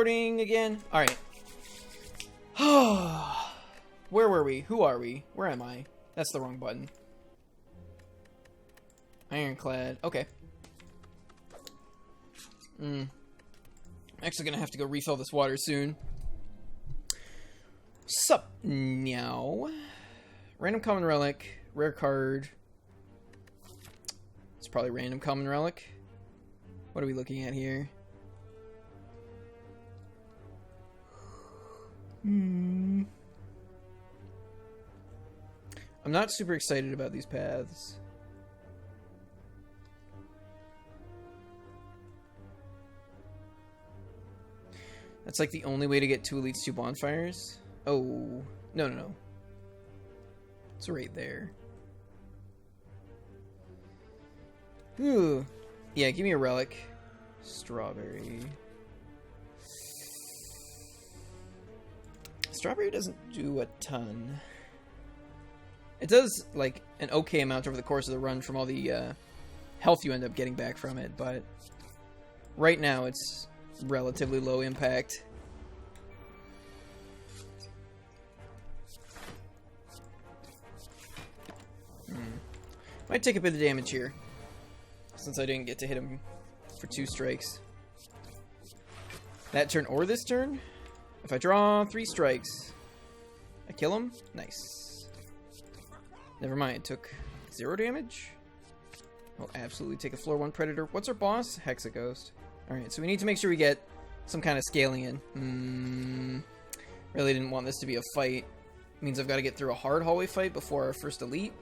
recording again? Alright. Where were we? Who are we? Where am I? That's the wrong button. Ironclad. Okay. Actually gonna have to go refill this water soon. Sup, now. Random common relic. Rare card. It's probably random common relic. What are we looking at here? I'm not super excited about these paths. That's like the only way to get 2 elites, 2 bonfires. Oh, no. It's right there. Ooh. Yeah, give me a relic. Strawberry. Strawberry doesn't do a ton. It does, like, an okay amount over the course of the run from all the health you end up getting back from it, but right now it's relatively low impact. Might take a bit of damage here, since I didn't get to hit him for 2 strikes. That turn or this turn? If I draw 3 strikes, I kill him? Nice. Never mind, took 0 damage. I'll absolutely take a floor 1 predator. What's our boss? Hexaghost. Alright, so we need to make sure we get some kind of scaling in. Really didn't want this to be a fight. Means I've got to get through a hard hallway fight before our first elite.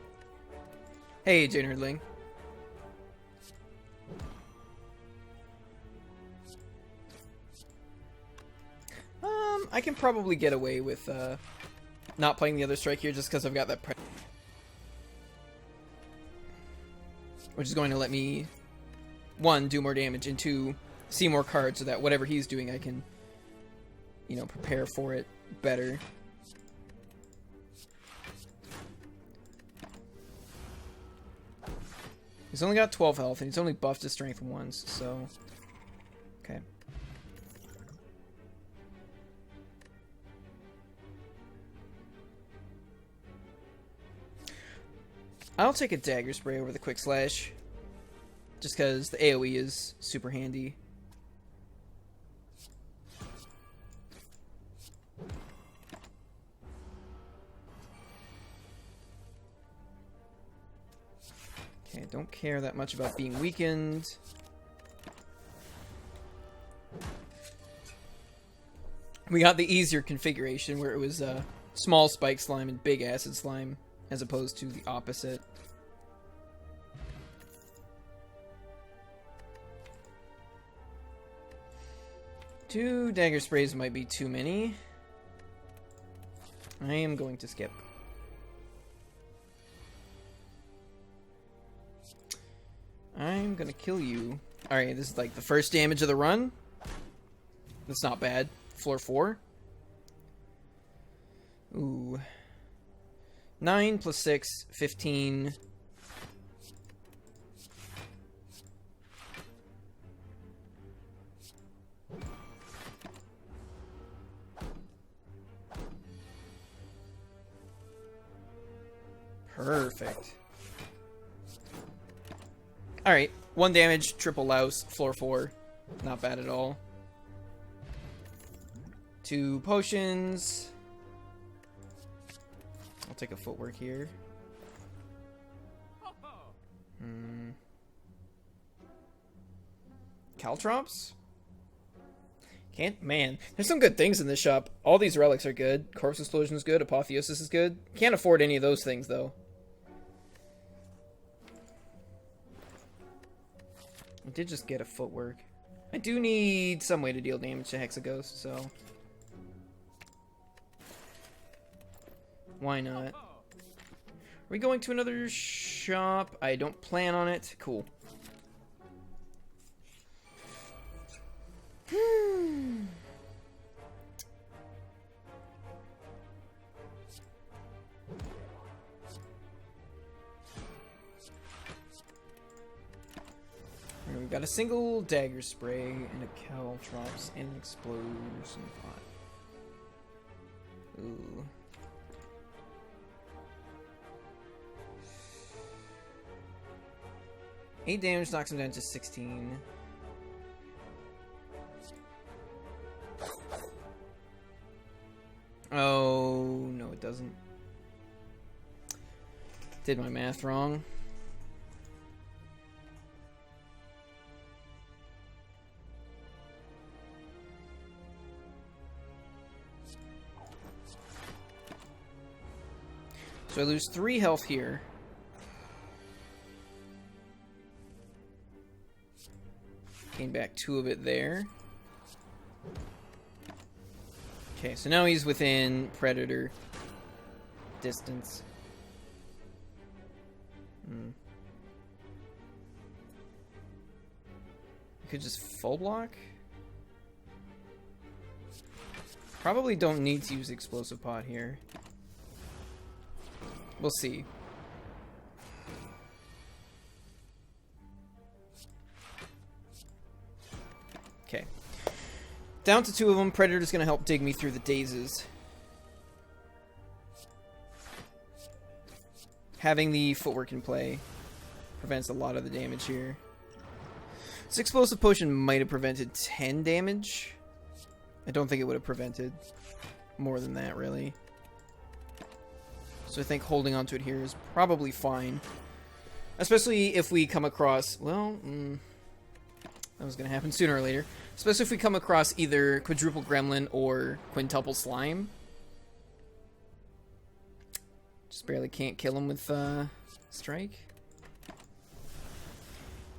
Hey, Jane Nerdling. I can probably get away with not playing the other strike here just because I've got that which is going to let me 1, do more damage, and 2, see more cards so that whatever he's doing I can, you know, prepare for it better. He's only got 12 health, and he's only buffed his strength once, so... Okay. I'll take a dagger spray over the quick slash, just because the AoE is super handy. Okay, don't care that much about being weakened. We got the easier configuration where it was small spike slime and big acid slime, as opposed to the opposite. Two dagger sprays might be too many. I am going to skip. I'm gonna kill you. Alright, this is like the first damage of the run. That's not bad. Floor 4. Ooh. 9 plus 6, 15. Perfect. Alright, 1 damage, triple louse, floor 4. Not bad at all. 2 potions. I'll take a footwork here. Caltrops? Can't, man, there's some good things in this shop. All these relics are good. Corpse Explosion is good. Apotheosis is good. Can't afford any of those things, though. I did just get a footwork. I do need some way to deal damage to Hexaghost, so... why not? Are we going to another shop? I don't plan on it. Cool. we've got a single dagger spray and a caltrops and an explosion pot. Ooh. Eight damage knocks him down to 16. Oh, no it doesn't. Did my math wrong. So I lose 3 health here. Gain back 2 of it there. Okay, so now he's within predator distance. I could just full block. Probably don't need to use explosive pot here. We'll see. Okay. Down to 2 of them. Predator's gonna help dig me through the dazes. Having the footwork in play prevents a lot of the damage here. This explosive potion might have prevented 10 damage. I don't think it would have prevented more than that, really. So I think holding onto it here is probably fine. Especially if we come across... Well, that was going to happen sooner or later. Especially if we come across either quadruple gremlin or quintuple slime. Just barely can't kill him with strike.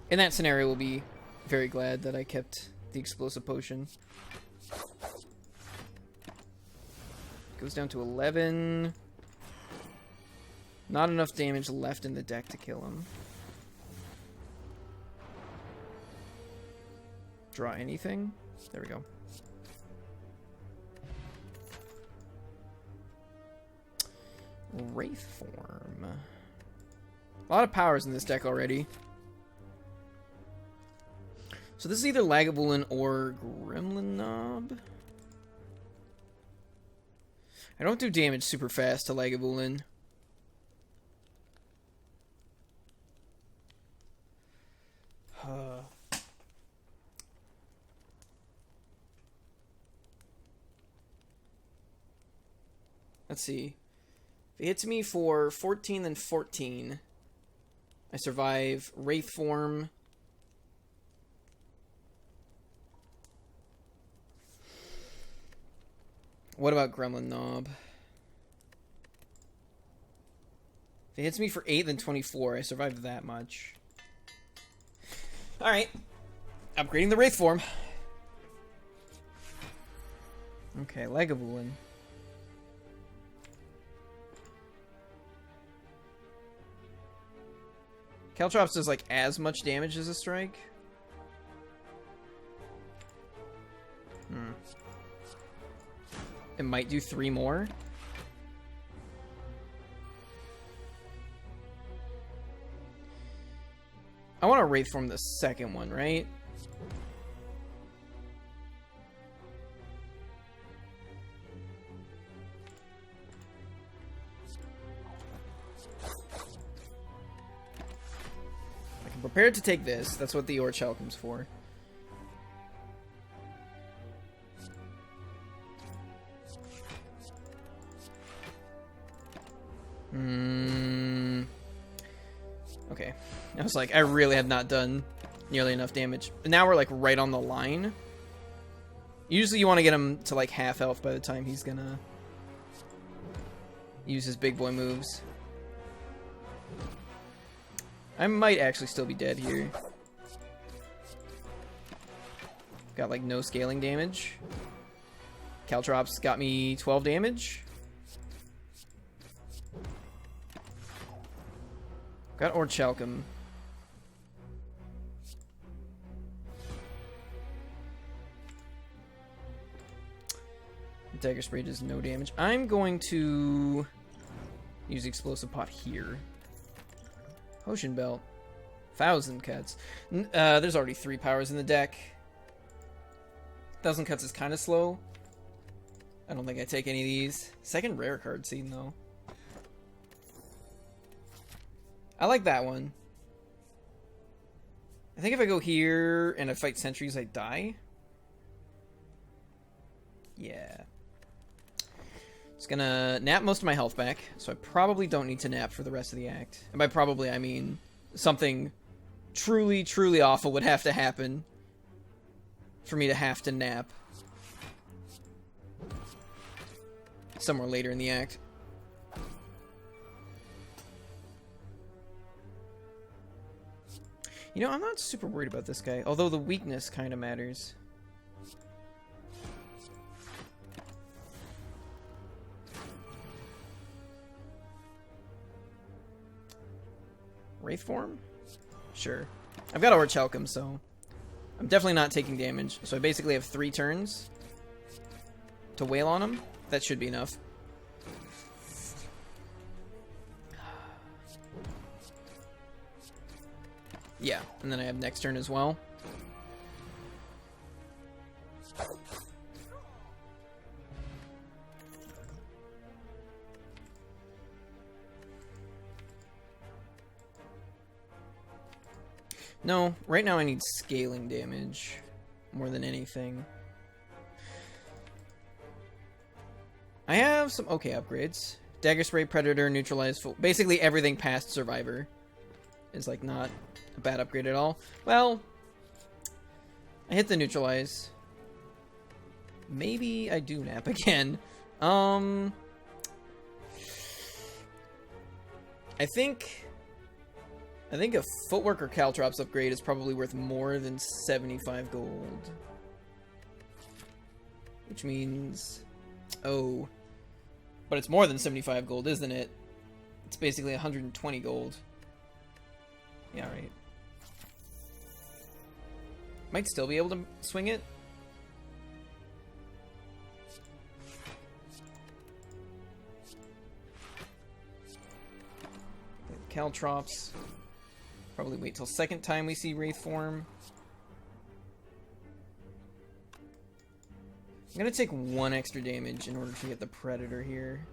In that scenario, we'll be very glad that I kept the explosive potion. Goes down to 11... Not enough damage left in the deck to kill him. Draw anything? There we go. Wraith form. A lot of powers in this deck already. So this is either Lagavulin or Gremlin Knob. I don't do damage super fast to Lagavulin. Let's see. If it hits me for 14 then 14, I survive Wraith form. What about Gremlin Knob? If it hits me for 8 then 24, I survived that much. Alright. Upgrading the Wraith form. Okay, Lagavulin. Caltrops does like as much damage as a strike. It might do 3 more. I want to Wraith form the second one, right? I'm prepared to take this. That's what the Orichalcum's for. Okay. I was like, I really have not done nearly enough damage. But now we're like right on the line. Usually you want to get him to like half health by the time he's gonna use his big boy moves. I might actually still be dead here. Got like no scaling damage. Caltrops got me 12 damage. Got Orichalcum. Dagger Spray does no damage. I'm going to use Explosive Pot here. Potion Belt. 1,000 cuts. There's already 3 powers in the deck. 1,000 cuts is kind of slow. I don't think I take any of these. Second rare card scene, though. I like that one. I think if I go here and I fight sentries, I die. Yeah. Just gonna nap most of my health back, so I probably don't need to nap for the rest of the act. And by probably, I mean something truly, truly awful would have to happen for me to have to nap somewhere later in the act. You know, I'm not super worried about this guy, although the weakness kind of matters. Wraith form? Sure. I've got Orichalcum, so I'm definitely not taking damage. So I basically have 3 turns to wail on him. That should be enough. Yeah, and then I have next turn as well. No, right now I need scaling damage more than anything. I have some okay upgrades. Dagger Spray, Predator, Neutralize, full. Basically everything past Survivor is like not a bad upgrade at all. Well, I hit the Neutralize. Maybe I do nap again. I think a Footwork or Caltrops upgrade is probably worth more than 75 gold. Which means... Oh. But it's more than 75 gold, isn't it? It's basically 120 gold. Yeah, right. Might still be able to swing it. Caltrops. Probably wait till second time we see Wraith form. I'm gonna take 1 extra damage in order to get the Predator here.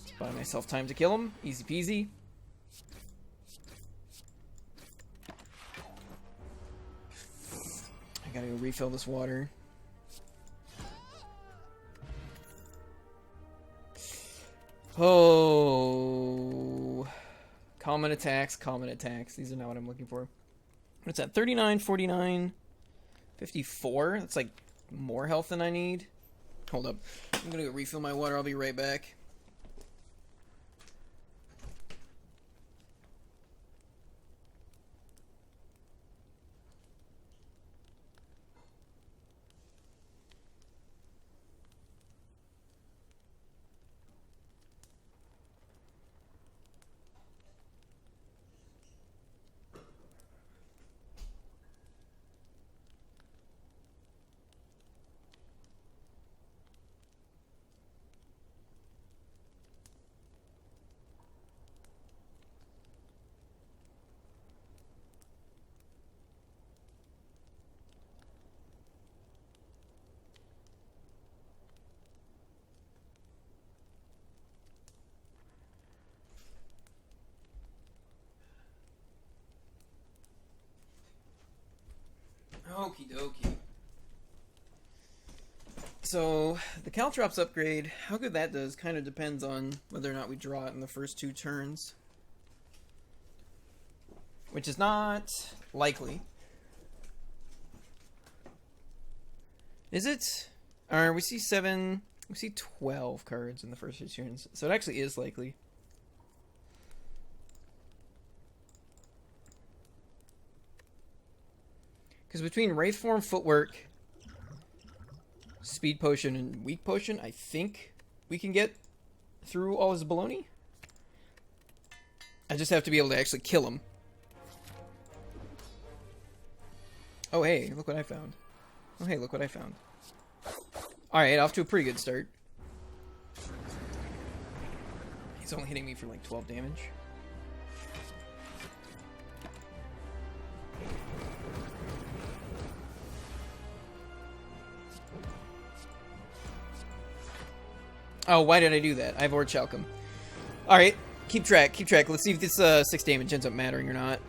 Just buy myself time to kill him. Easy peasy. I gotta go refill this water. Oh, common attacks. These are not what I'm looking for. What's that? 39, 49, 54. That's like more health than I need. Hold up. I'm gonna go refill my water. I'll be right back. Okie dokie. So, the Caltrops upgrade, how good that does kind of depends on whether or not we draw it in the first 2 turns. Which is not likely. Is it? We see 7, we see 12 cards in the first 2 turns, so it actually is likely. Because between Wraith Form, Footwork, Speed Potion, and Weak Potion, I think we can get through all his baloney. I just have to be able to actually kill him. Oh, hey, look what I found. Oh, hey, look what I found. Alright, off to a pretty good start. He's only hitting me for like 12 damage. Oh, why did I do that? I have Orichalcum. Alright, keep track, keep track. Let's see if this 6 damage ends up mattering or not.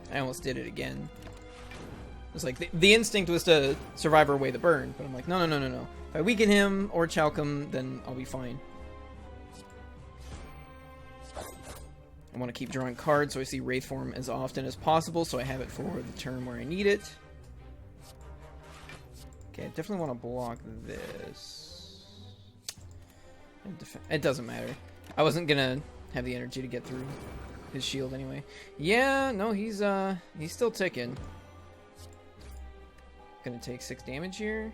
I almost did it again. It was like, the instinct was to survive or away the burn, but I'm like, no, no, no, no, no. If I weaken him or Chalcum, then I'll be fine. I want to keep drawing cards so I see Wraith form as often as possible, so I have it for the turn where I need it. Okay, I definitely want to block this. It doesn't matter. I wasn't gonna have the energy to get through his shield anyway. Yeah, no, he's still ticking. Gonna take 6 damage here.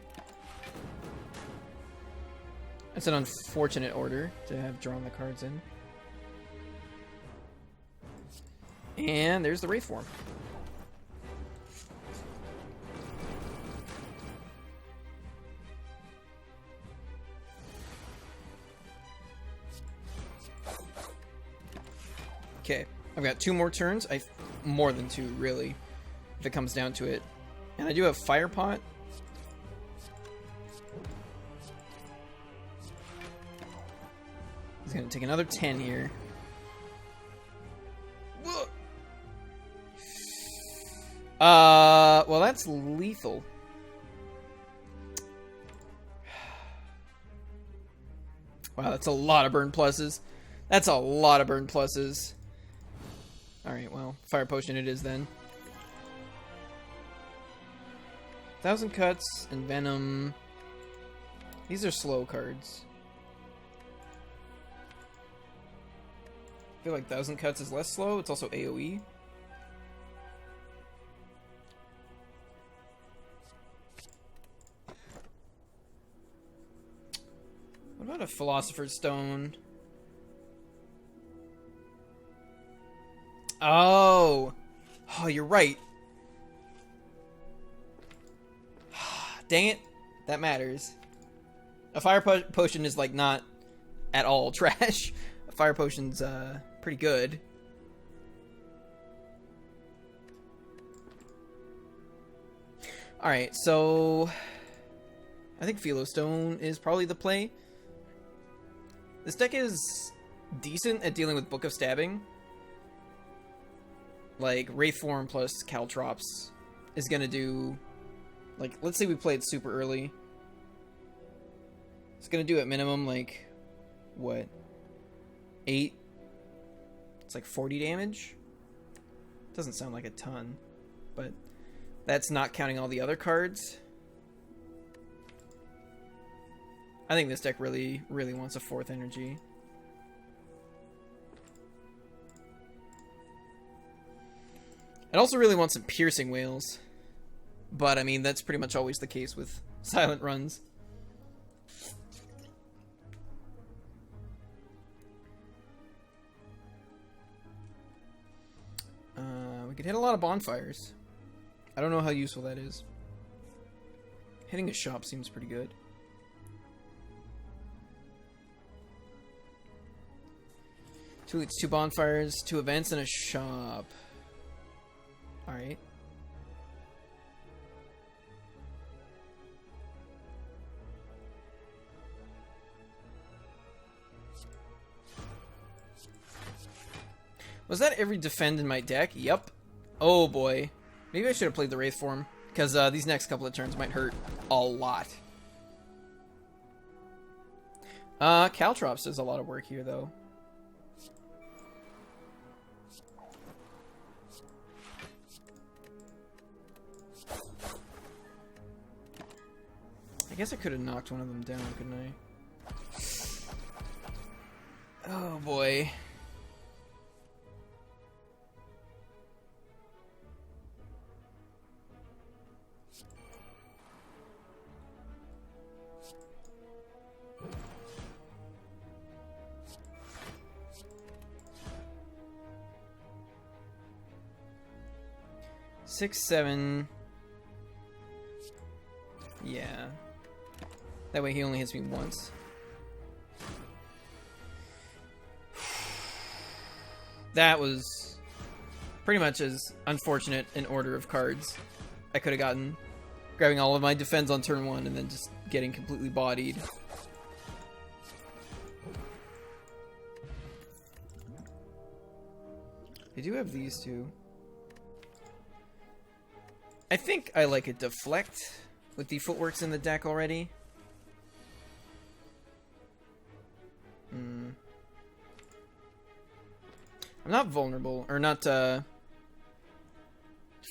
That's an unfortunate order to have drawn the cards in. And there's the Wraith form. Okay, I've got 2 more turns. More than 2, really, if it comes down to it. And I do have Fire Pot. He's gonna take another 10 here. Well, that's lethal. Wow, that's a lot of burn pluses. That's a lot of burn pluses. Alright, well, Fire Potion it is then. 1,000 Cuts and Venom. These are slow cards. I feel like 1,000 Cuts is less slow. It's also AoE. What about a Philosopher's Stone? Oh, you're right. Dang it, that matters. A Fire Potion is like not at all trash. A Fire Potion's pretty good. All right, so I think Philostone is probably the play. This deck is decent at dealing with Book of Stabbing. Like, Wraith form plus Caltrops is gonna do... Like, let's say we played super early. It's gonna do at minimum, like, what? 8? It's like 40 damage? Doesn't sound like a ton, but that's not counting all the other cards. I think this deck really, really wants a 4th energy. It also really wants some Piercing Wails. But, I mean, that's pretty much always the case with silent runs. We could hit a lot of bonfires. I don't know how useful that is. Hitting a shop seems pretty good. It's 2 bonfires, 2 events, and a shop. Alright. Was that every defend in my deck? Yep. Oh boy. Maybe I should have played the Wraith form, because these next couple of turns might hurt a lot. Caltrops does a lot of work here, though. I guess I could have knocked one of them down, couldn't I? Oh boy. 6, 7. Yeah. That way he only hits me once. That was pretty much as unfortunate an order of cards I could have gotten. Grabbing all of my defense on turn 1 and then just getting completely bodied. They do have these two. I think I like a deflect with the footworks in the deck already. I'm not vulnerable, or not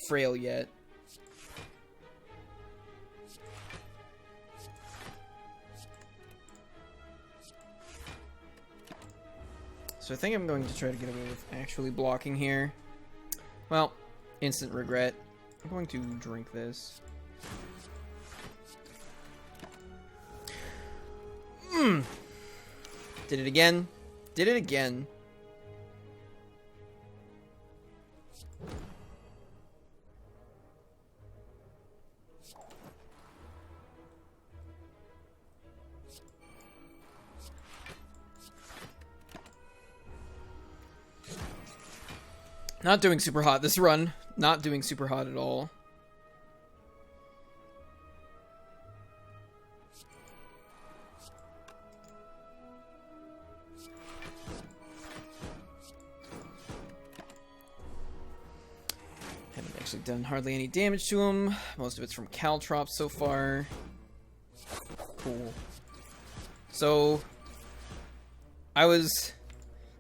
frail yet. So I think I'm going to try to get away with actually blocking here. Well, instant regret. I'm going to drink this. Did it again. Did it again. Not doing super hot this run. Not doing super hot at all. Haven't actually done hardly any damage to him. Most of it's from Caltrops so far. Cool. So, I was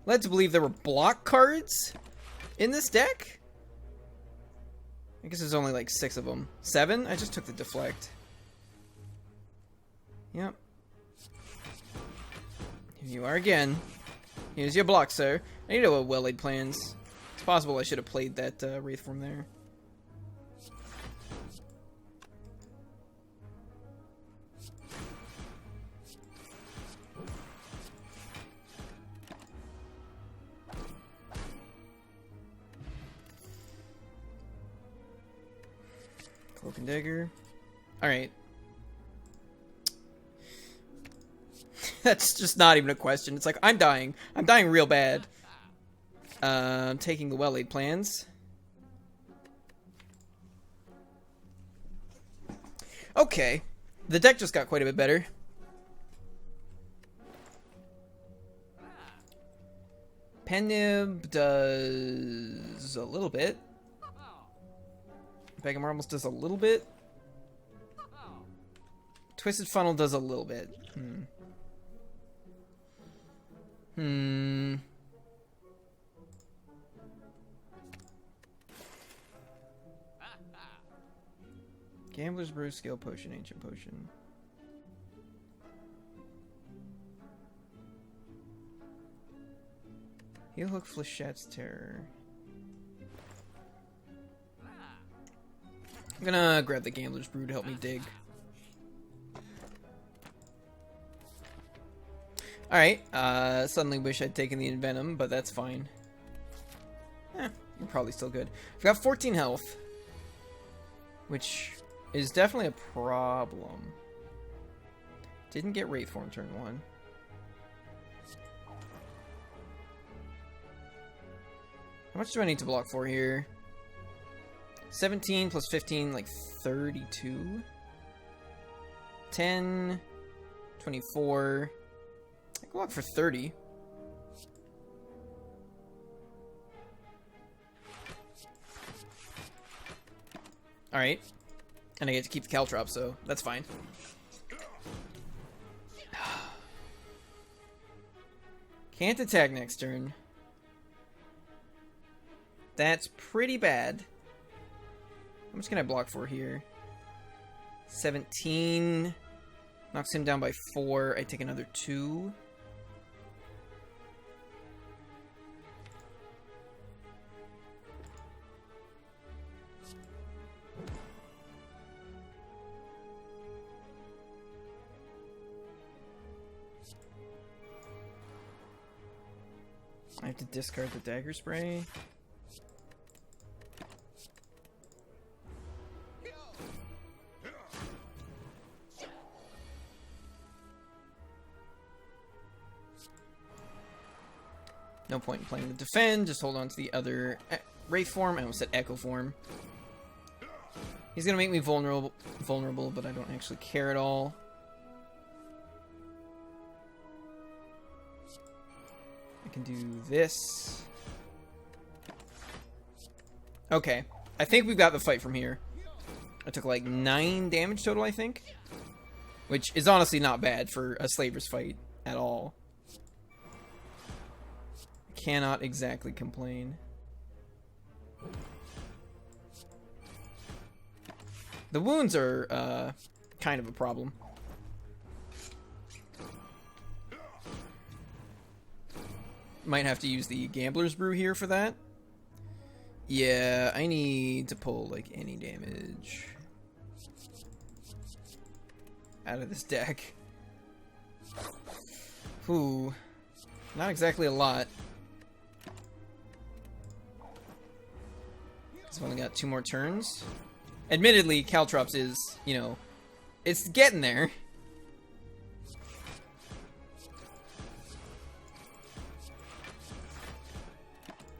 led to believe there were block cards in this deck? I guess there's only like 6 of them. 7? I just took the deflect. Yep. Here you are again. Here's your block, sir. I need to know well-laid plans. It's possible I should have played that Wraith form there. Cloak and Dagger. Alright. That's just not even a question. It's like, I'm dying. I'm dying real bad. I'm taking the well-laid plans. Okay. The deck just got quite a bit better. Pennib does a little bit. Bag of Marbles does a little bit. Twisted Funnel does a little bit. Gambler's Brew, Scale Potion, Ancient Potion. Heel Hook, Flechette's Terror. I'm gonna grab the Gambler's Brew to help me dig. Alright, suddenly wish I'd taken the Envenom, but that's fine. You're probably still good. I've got 14 health, which is definitely a problem. Didn't get Wraith Form turn 1. How much do I need to block for here? 17 plus 15, like 32. 10, 24. I can block for 30. Alright. And I get to keep the Caltrop, so that's fine. Can't attack next turn. That's pretty bad. How much can I block for here? 17. Knocks him down by 4. I take another 2. I have to discard the Dagger Spray. No point in playing the defend. Just hold on to the other Wraith form. I almost said Echo form. He's gonna make me vulnerable, but I don't actually care at all. I can do this. Okay. I think we've got the fight from here. I took like 9 damage total, I think. Which is honestly not bad for a Slaver's fight at all. Cannot exactly complain. The wounds are kind of a problem. Might have to use the Gambler's Brew here for that. Yeah, I need to pull like any damage out of this deck. Ooh, not exactly a lot. I've only got 2 more turns. Admittedly, Caltrops is, you know, it's getting there.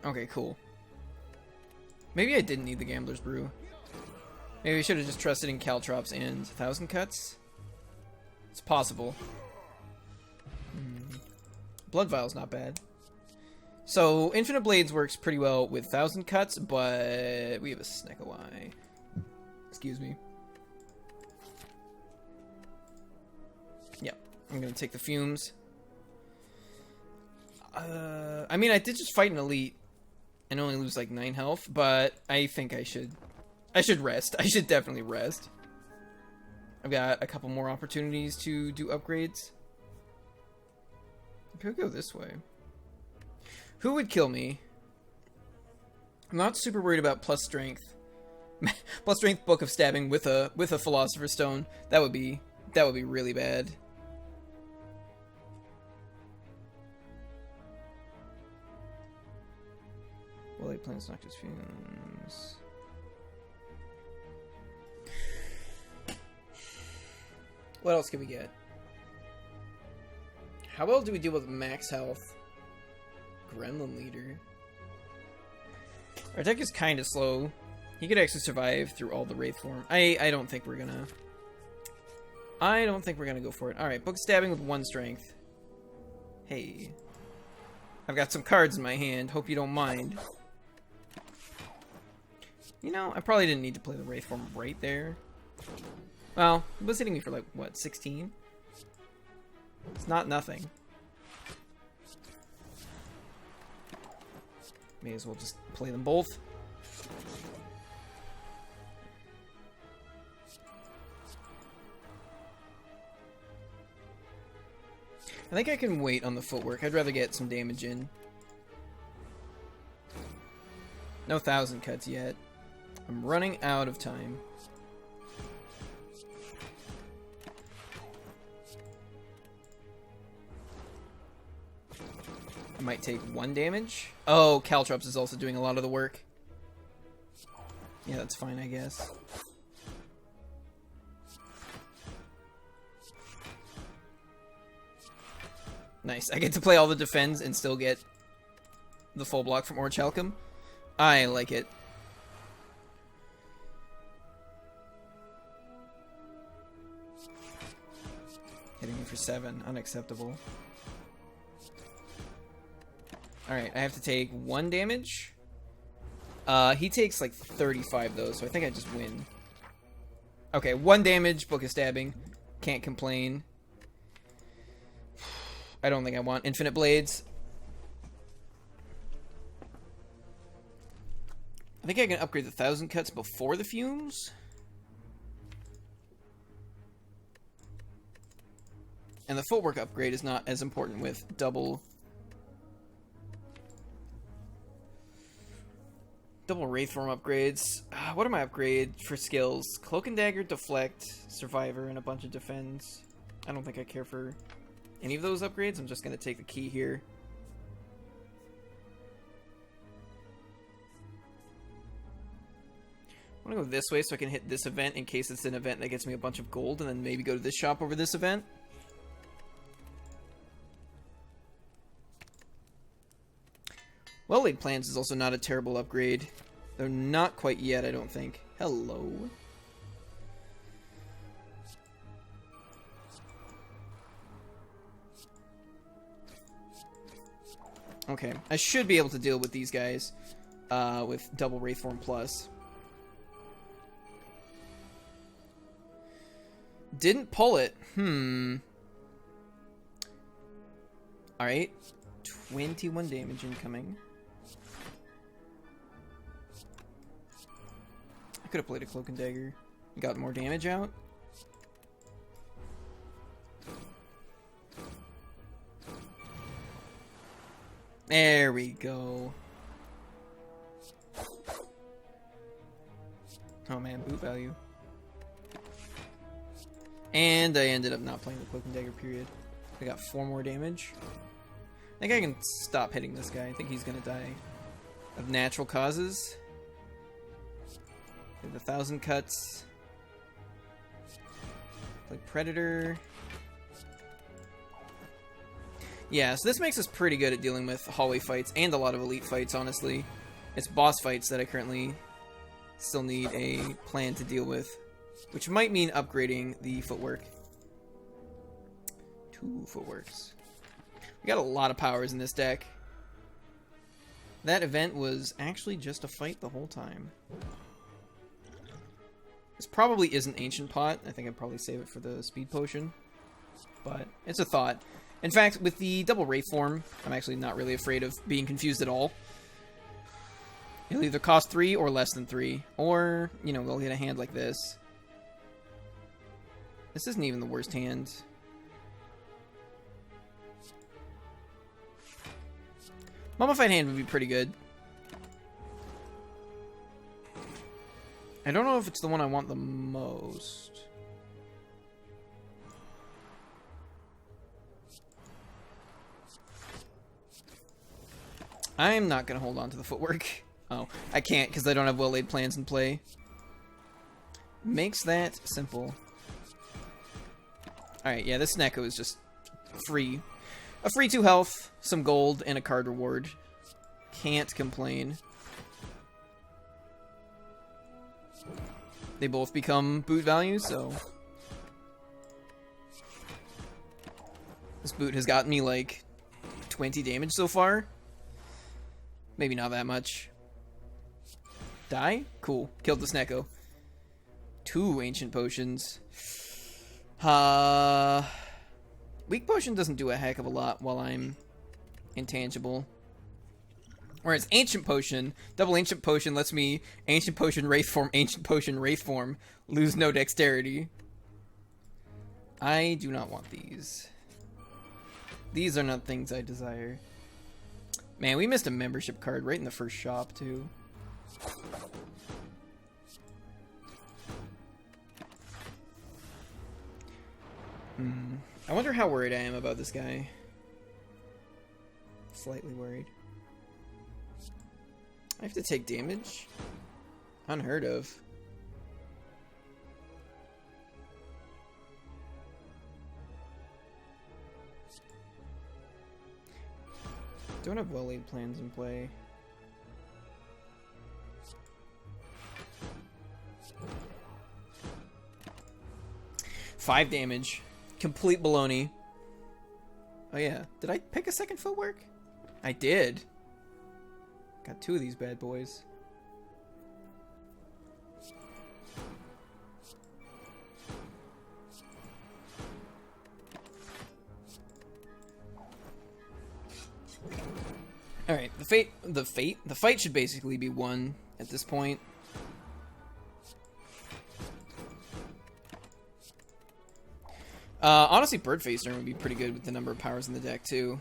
Okay, cool. Maybe I didn't need the Gambler's Brew. Maybe I should have just trusted in Caltrops and 1,000 Cuts. It's possible. Blood Vial's not bad. So, Infinite Blades works pretty well with 1,000 Cuts, but we have a Snecko-Eye. Excuse me. Yep, I'm gonna take the Fumes. I mean, I did just fight an Elite and only lose like 9 health, but I think I should rest. I should definitely rest. I've got a couple more opportunities to do upgrades. I could go this way. Who would kill me? I'm not super worried about plus strength. Plus strength Book of Stabbing with a Philosopher's Stone. That would be really bad. Well, they plans Noctis Fumes. What else can we get? How well do we deal with max health? Gremlin Leader. Our deck is kind of slow. He could actually survive through all the Wraith form. I don't think we're gonna go for it. Alright, Book Stabbing with 1 strength. Hey. I've got some cards in my hand. Hope you don't mind. You know, I probably didn't need to play the Wraith form right there. Well, it was hitting me for like, what, 16? It's not nothing. May as well just play them both. I think I can wait on the footwork. I'd rather get some damage in. No 1,000 cuts yet. I'm running out of time. I might take 1 damage. Oh, Caltrops is also doing a lot of the work. Yeah, that's fine, I guess. Nice. I get to play all the defends and still get the full block from Orichalcum. I like it. Hitting me for 7. Unacceptable. Alright, I have to take 1 damage. He takes like 35 though, so I think I just win. Okay, 1 damage, Book of Stabbing. Can't complain. I don't think I want Infinite Blades. I think I can upgrade the 1,000 cuts before the Fumes. And the footwork upgrade is not as important with double Wraith form upgrades. What are my upgrade for skills? Cloak and Dagger, Deflect, Survivor, and a bunch of Defends. I don't think I care for any of those upgrades. I'm just going to take the key here. I want to go this way so I can hit this event in case it's an event that gets me a bunch of gold, and then maybe go to this shop over this event. Well-laid plans is also not a terrible upgrade. Though not quite yet, I don't think. Hello. Okay, I should be able to deal with these guys with double Wraithform Plus. Didn't pull it. Alright. 21 damage incoming. I could have played a Cloak and Dagger. Got more damage out. There we go. Oh man, boot value. And I ended up not playing the Cloak and Dagger period. I got 4 more damage. I think I can stop hitting this guy. I think he's gonna die of natural causes. The 1,000 cuts. Play Predator. Yeah, so this makes us pretty good at dealing with hallway fights and a lot of elite fights, honestly. It's boss fights that I currently still need a plan to deal with, which might mean upgrading the footwork. 2 footworks. We got a lot of powers in this deck. That event was actually just a fight the whole time. This probably isn't Ancient Pot. I think I'd probably save it for the Speed Potion. But it's a thought. In fact, with the double Wraithform, I'm actually not really afraid of being confused at all. It'll either cost 3 or less than 3. Or, you know, we'll hit a hand like this. This isn't even the worst hand. Mummified hand would be pretty good. I don't know if it's the one I want the most. I'm not going to hold on to the footwork. Oh, I can't because I don't have well-laid plans in play. Makes that simple. Alright, yeah, this Neko is just free. A free 2 health, some gold, and a card reward. Can't complain. They both become boot value, so... This boot has gotten me, like, 20 damage so far. Maybe not that much. Die? Cool. Killed this Neko. 2 Ancient Potions. Weak Potion doesn't do a heck of a lot while I'm intangible. Whereas Ancient Potion, double Ancient Potion lets me Ancient Potion Wraithform, Ancient Potion Wraithform, lose no dexterity. I do not want these. These are not things I desire. Man, we missed a membership card right in the first shop, too. I wonder how worried I am about this guy. Slightly worried. I have to take damage? Unheard of. Don't have well-laid plans in play. Five damage. Complete baloney. Oh yeah. Did I pick a second footwork? I did. Got 2 of these bad boys. Alright, the fight should basically be won at this point. Honestly, Birdface Urn would be pretty good with the number of powers in the deck, too.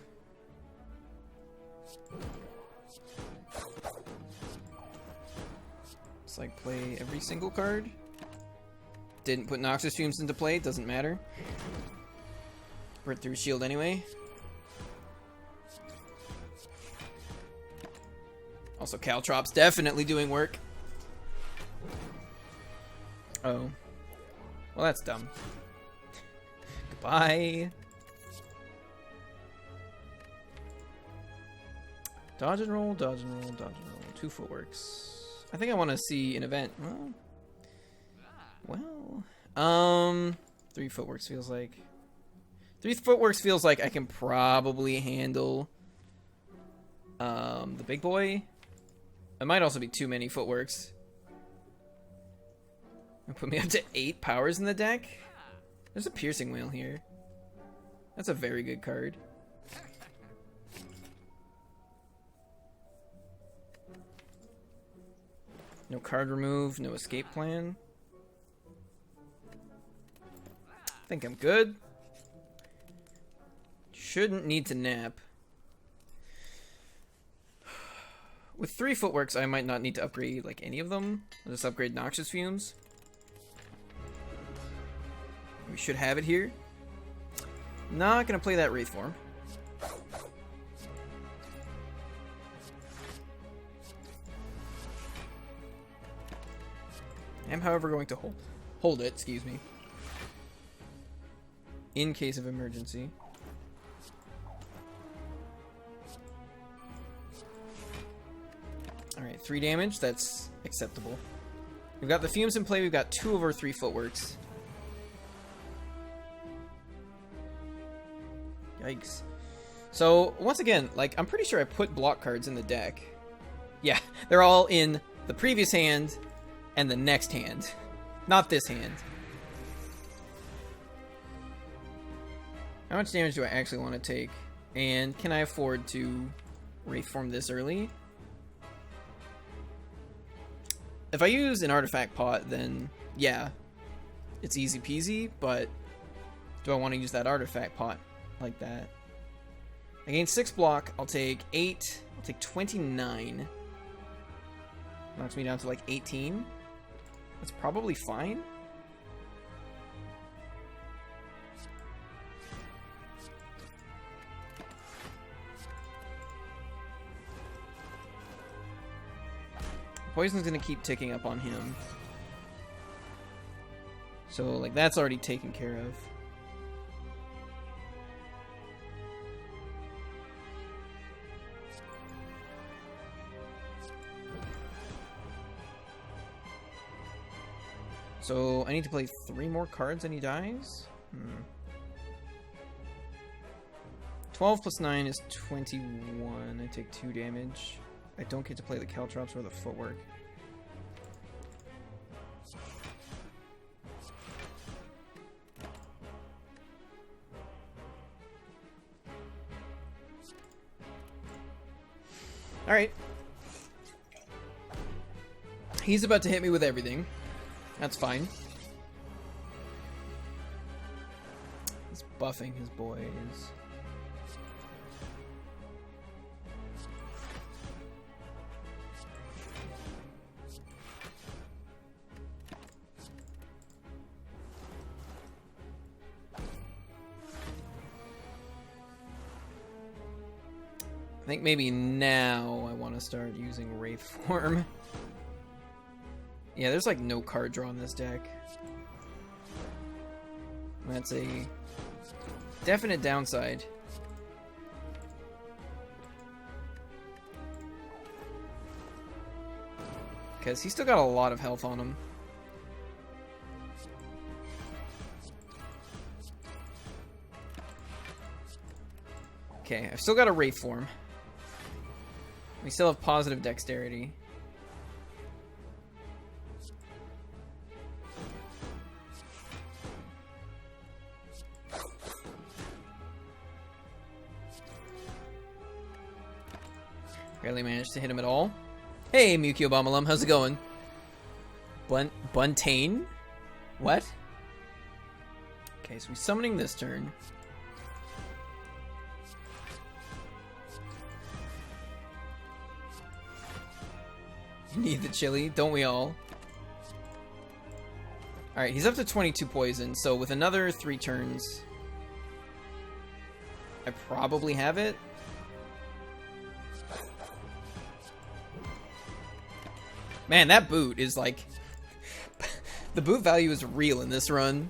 It's like play every single card. Didn't put Noxus Fumes into play, doesn't matter. Burnt through shield anyway. Also, Caltrops definitely doing work. Oh. Well, that's dumb. Goodbye. Dodge and roll, dodge and roll, dodge and roll. 2 footworks. I think I want to see an event. Well, 3 footworks feels like. 3 footworks feels like I can probably handle the big boy. It might also be too many footworks. Put me up to 8 powers in the deck. There's a piercing whale here. That's a very good card. No card remove, no escape plan. I think I'm good. Shouldn't need to nap. With 3 footworks, I might not need to upgrade like any of them. I'll just upgrade Noxious Fumes. We should have it here. Not gonna play that Wraith form. I am, however, going to hold it, excuse me, in case of emergency. Alright, 3 damage, that's acceptable. We've got the Fumes in play, we've got 2 of our 3 footworks. Yikes. So, once again, like, I'm pretty sure I put block cards in the deck. Yeah, they're all in the previous hand and the next hand. Not this hand. How much damage do I actually want to take? And can I afford to Wraith form this early? If I use an artifact pot, then yeah, it's easy peasy, but do I want to use that artifact pot like that? I gain 6 block, I'll take 8, I'll take 29. Knocks me down to like 18. That's probably fine. Poison's gonna keep ticking up on him. So, like, that's already taken care of. So, I need to play 3 more cards and he dies? 12 plus 9 is 21. I take 2 damage. I don't get to play the Caltrops or the Footwork. Alright. He's about to hit me with everything. That's fine. He's buffing his boys. I think maybe now I want to start using Wraith form. Yeah, there's like no card draw in this deck. That's a definite downside. Because he's still got a lot of health on him. Okay, I've still got a Wraith form. We still have positive dexterity. Barely managed to hit him at all. Hey, Mukio Bomalum, how's it going? Buntain? What? Okay, so we're summoning this turn. You need the chili, don't we all? Alright, he's up to 22 poison, so with another 3 turns, I probably have it. Man, that boot is like... the boot value is real in this run.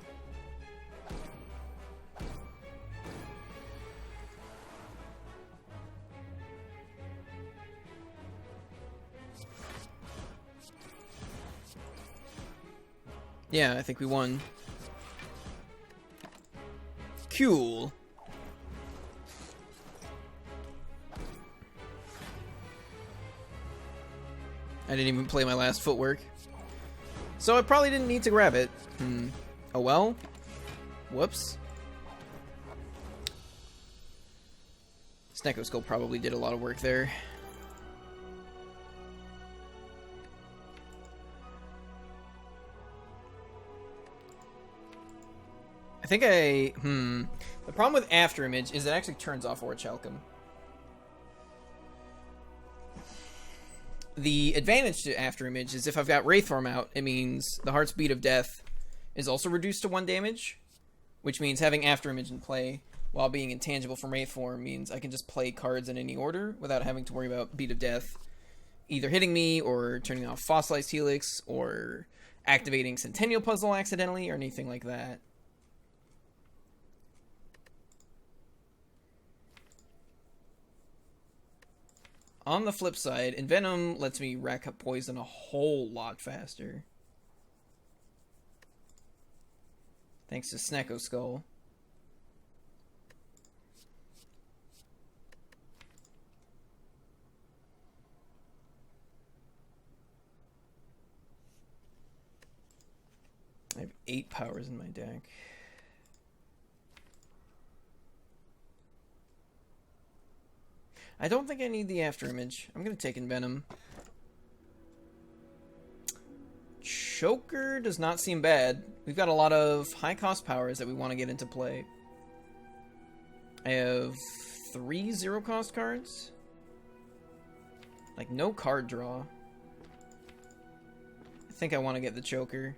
Yeah, I think we won. Cool. I didn't even play my last footwork. So I probably didn't need to grab it. Oh well. Whoops. Snecko Skull probably did a lot of work there. I think the problem with After Image is it actually turns off Orichalcum. The advantage to After Image is if I've got Wraithform out, it means the Heart's Beat of Death is also reduced to 1 damage, which means having After Image in play while being intangible from Wraithform means I can just play cards in any order without having to worry about Beat of Death either hitting me or turning off Fossilized Helix or activating Centennial Puzzle accidentally or anything like that. On the flip side, Envenom lets me rack up poison a whole lot faster. Thanks to Snecko Skull. I have 8 powers in my deck. I don't think I need the After Image. I'm going to take Envenom. Choker does not seem bad. We've got a lot of high-cost powers that we want to get into play. I have 3 zero-cost cards. Like, no card draw. I think I want to get the Choker.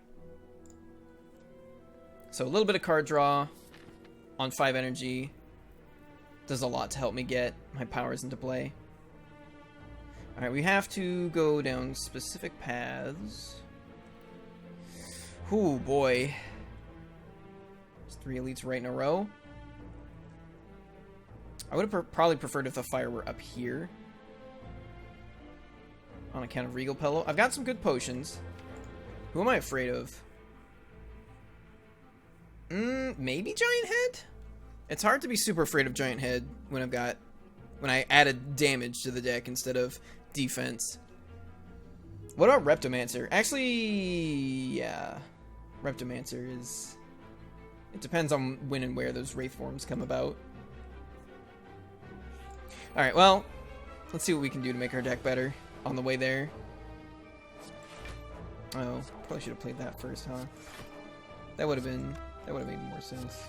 So a little bit of card draw on 5 energy does a lot to help me get my powers into play. Alright, we have to go down specific paths. Ooh, boy. There's 3 elites right in a row. I would have probably preferred if the fire were up here. On account of Regal Pillow. I've got some good potions. Who am I afraid of? Maybe Giant Head? It's hard to be super afraid of Giant Head when I added damage to the deck instead of defense. What about Reptomancer? Actually, yeah. Reptomancer is... It depends on when and where those Wraith forms come about. Alright, well, let's see what we can do to make our deck better on the way there. Oh, probably should have played that first, huh? That would have made more sense.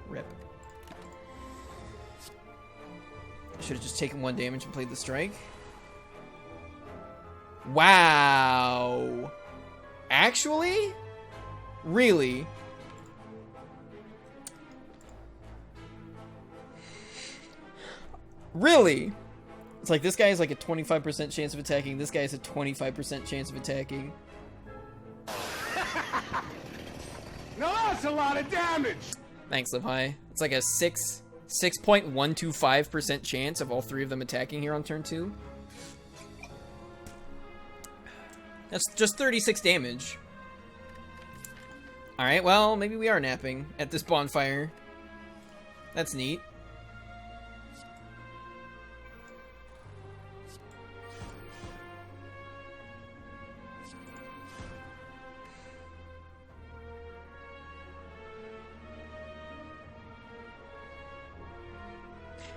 Rip. I should have just taken 1 damage and played the strike. Wow. Actually? Really? Really? It's like this guy has like a 25% chance of attacking. This guy has a 25% chance of attacking. No, that's a lot of damage. Thanks, Live High. It's like a 6.125% chance of all 3 of them attacking here on turn 2. That's just 36 damage. Alright, well, maybe we are napping at this bonfire. That's neat.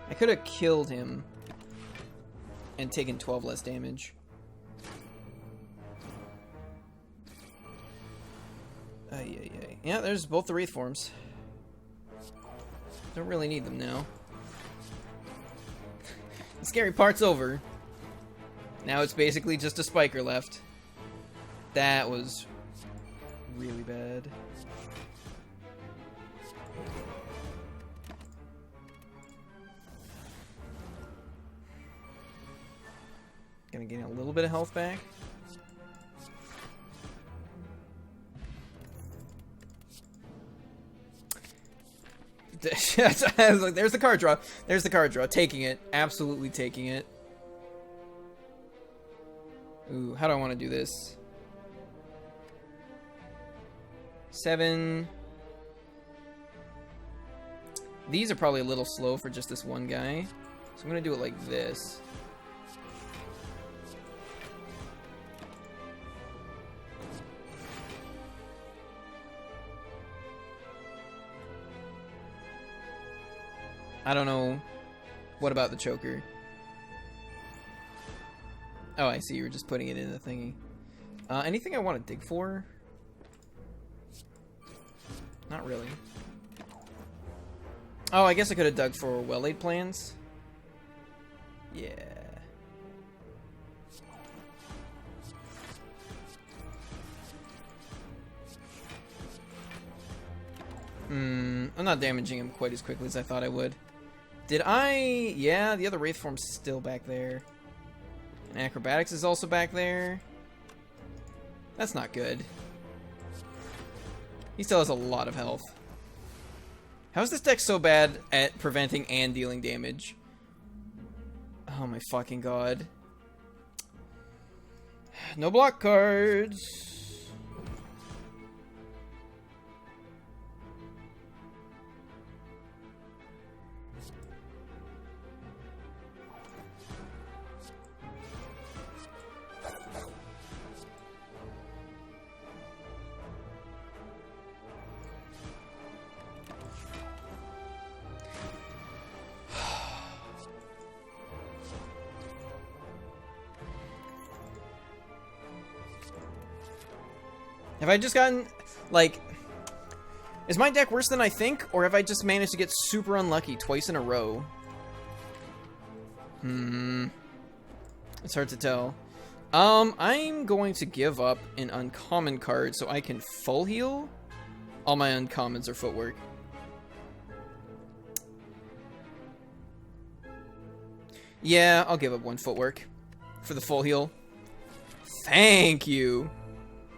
I could have killed him and taken 12 less damage. Yeah, there's both the Wraith forms. Don't really need them now. The scary part's over. Now it's basically just a Spiker left. That was really bad. Gonna gain a little bit of health back. I was like, there's the card draw. There's the card draw. Taking it. Absolutely taking it. Ooh, how do I want to do this? 7. These are probably a little slow for just this one guy. So I'm going to do it like this. I don't know. What about the choker? Oh, I see. You were just putting it in the thingy. Anything I want to dig for? Not really. Oh, I guess I could have dug for well-laid plans. Yeah. I'm not damaging him quite as quickly as I thought I would. Did I? Yeah, the other Wraith form's still back there. And Acrobatics is also back there. That's not good. He still has a lot of health. How is this deck so bad at preventing and dealing damage? Oh my fucking god. No block cards. Have I just gotten, like, is my deck worse than I think, or have I just managed to get super unlucky twice in a row? It's hard to tell. I'm going to give up an uncommon card so I can full heal. All my uncommons are footwork. Yeah, I'll give up 1 footwork for the full heal. Thank you.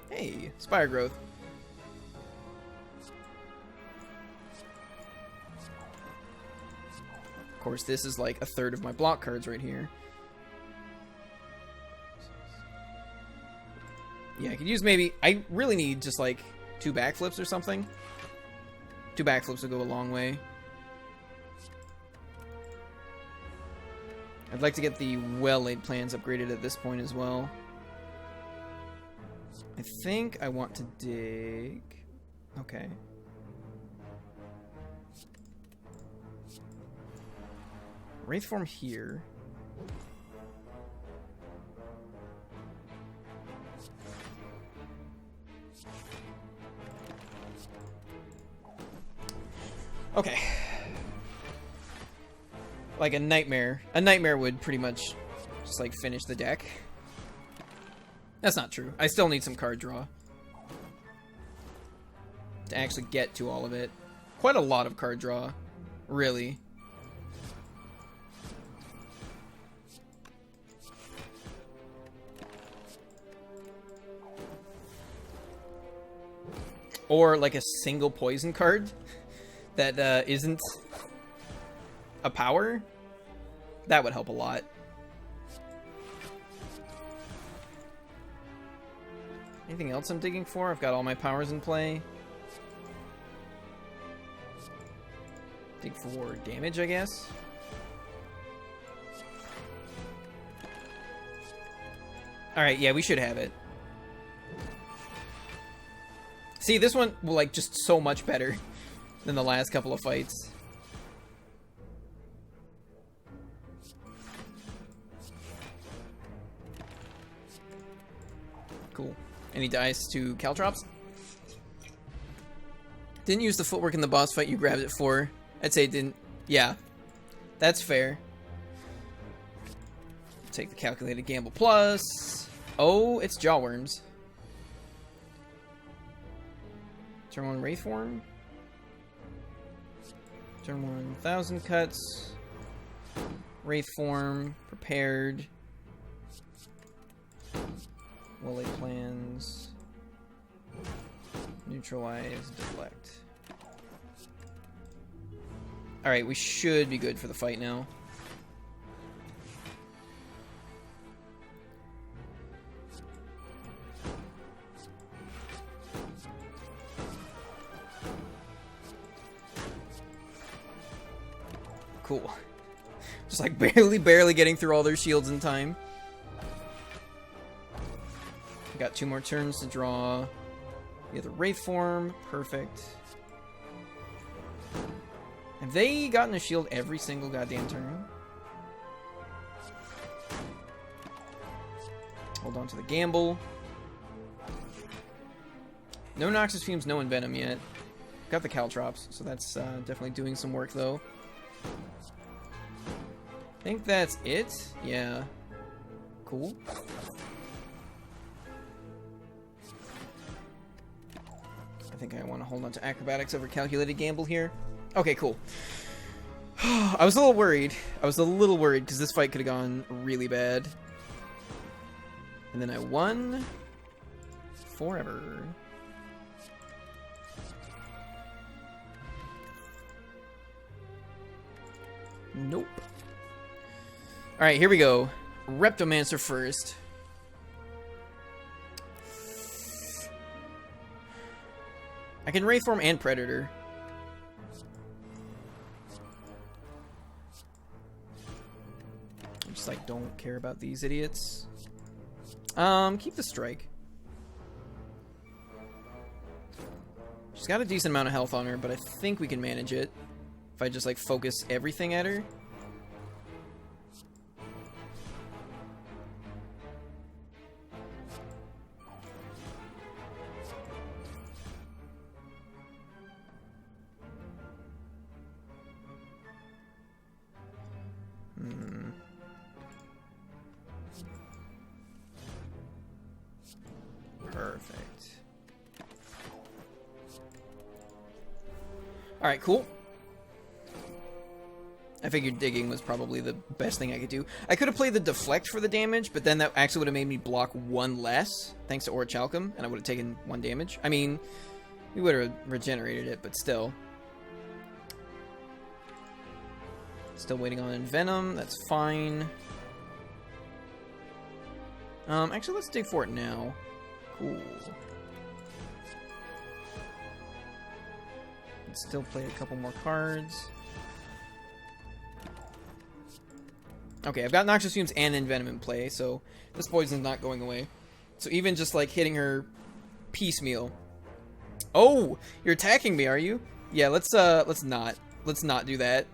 Hey, Spire growth. Of course, this is like a third of my block cards right here. Yeah, I could use maybe... I really need just like 2 backflips or something. 2 backflips would go a long way. I'd like to get the well-laid plans upgraded at this point as well. I think I want to dig... Okay. Wraith form here. Okay. Like a nightmare. A nightmare would pretty much just like finish the deck. That's not true. I still need some card draw to actually get to all of it. Quite a lot of card draw, really. Or like a single poison card that isn't a power. That would help a lot. Anything else I'm digging for? I've got all my powers in play. Dig for damage, I guess. Alright, yeah, we should have it. See, this one will like just so much better than the last couple of fights. Cool. Any dice to Caltrops? Didn't use the footwork in the boss fight you grabbed it for. I'd say it didn't. Yeah. That's fair. Take the calculated gamble plus. Oh, it's Jawworms. Turn 1 Wraith form. Turn 1 1,000 cuts. Wraith form. Prepared. Well-laid plans. Neutralize. Deflect. Alright, we should be good for the fight now. Just like barely getting through all their shields in time. We got 2 more turns to draw the other Wraith form. Perfect. Have they gotten a shield every single goddamn turn? Hold on to the gamble. No Noxious Fumes, no Envenom yet. Got the Caltrops, so that's definitely doing some work though. I think that's it. Yeah. Cool. I think I want to hold on to Acrobatics over Calculated Gamble here. Okay, cool. I was a little worried. Because this fight could have gone really bad. And then I won forever. Nope. Alright, here we go. Reptomancer first. I can Wraith form and Predator. I just like don't care about these idiots. Keep the strike. She's got a decent amount of health on her, but I think we can manage it if I just like focus everything at her. Perfect. Alright, cool. I figured digging was probably the best thing I could do. I could have played the deflect for the damage, but then that actually would have made me block 1 less, thanks to Orichalcum, and I would have taken 1 damage. I mean, we would have regenerated it, but still. Still waiting on Envenom, that's fine. Actually, let's dig for it now. Cool. Let's still play a couple more cards. Okay, I've got Noxious Fumes and Envenom in play, so this poison's not going away. So even just like hitting her piecemeal. Oh, you're attacking me, are you? Yeah, let's not do that.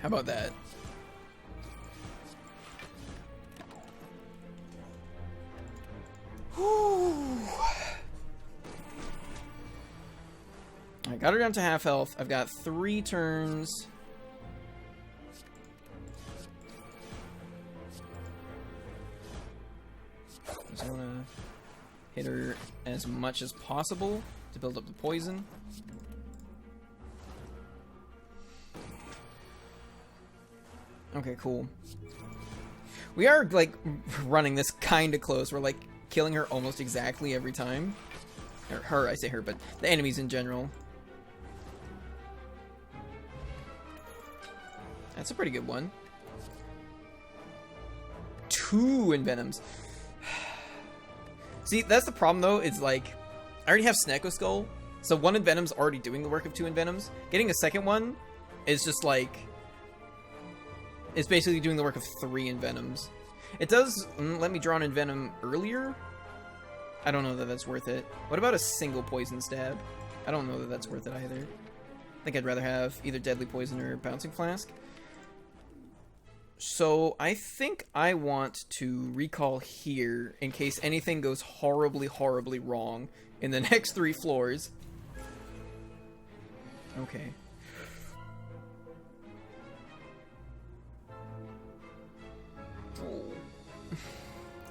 How about that? I got her down to half health. I've got 3 turns. Just want to hit her as much as possible to build up the poison. Okay, cool. We are, like, running this kind of close. We're, like, killing her almost exactly every time. Or her, I say her, but the enemies in general. That's a pretty good one. 2 Envenoms. See, that's the problem, though, is, like, I already have Snecko Skull, so 1 Envenom's already doing the work of 2 Envenoms. Getting a second one is just, like... It's basically doing the work of 3 Envenoms. It does let me draw an Envenom earlier. I don't know that that's worth it. What about a single Poison Stab? I don't know that that's worth it either. I think I'd rather have either Deadly Poison or Bouncing Flask. So I think I want to recall here in case anything goes horribly, horribly wrong in the next 3 floors. Okay.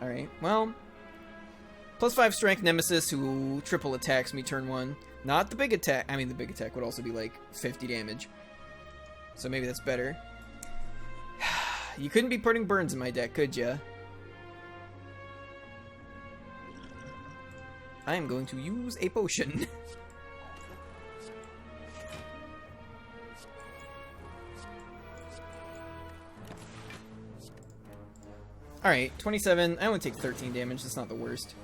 Alright, well, +5 strength Nemesis who triple attacks me turn 1. Not the big attack. I mean, the big attack would also be like 50 damage. So maybe that's better. You couldn't be putting burns in my deck, could ya? I am going to use a potion. Alright, 27. I only take 13 damage. That's not the worst.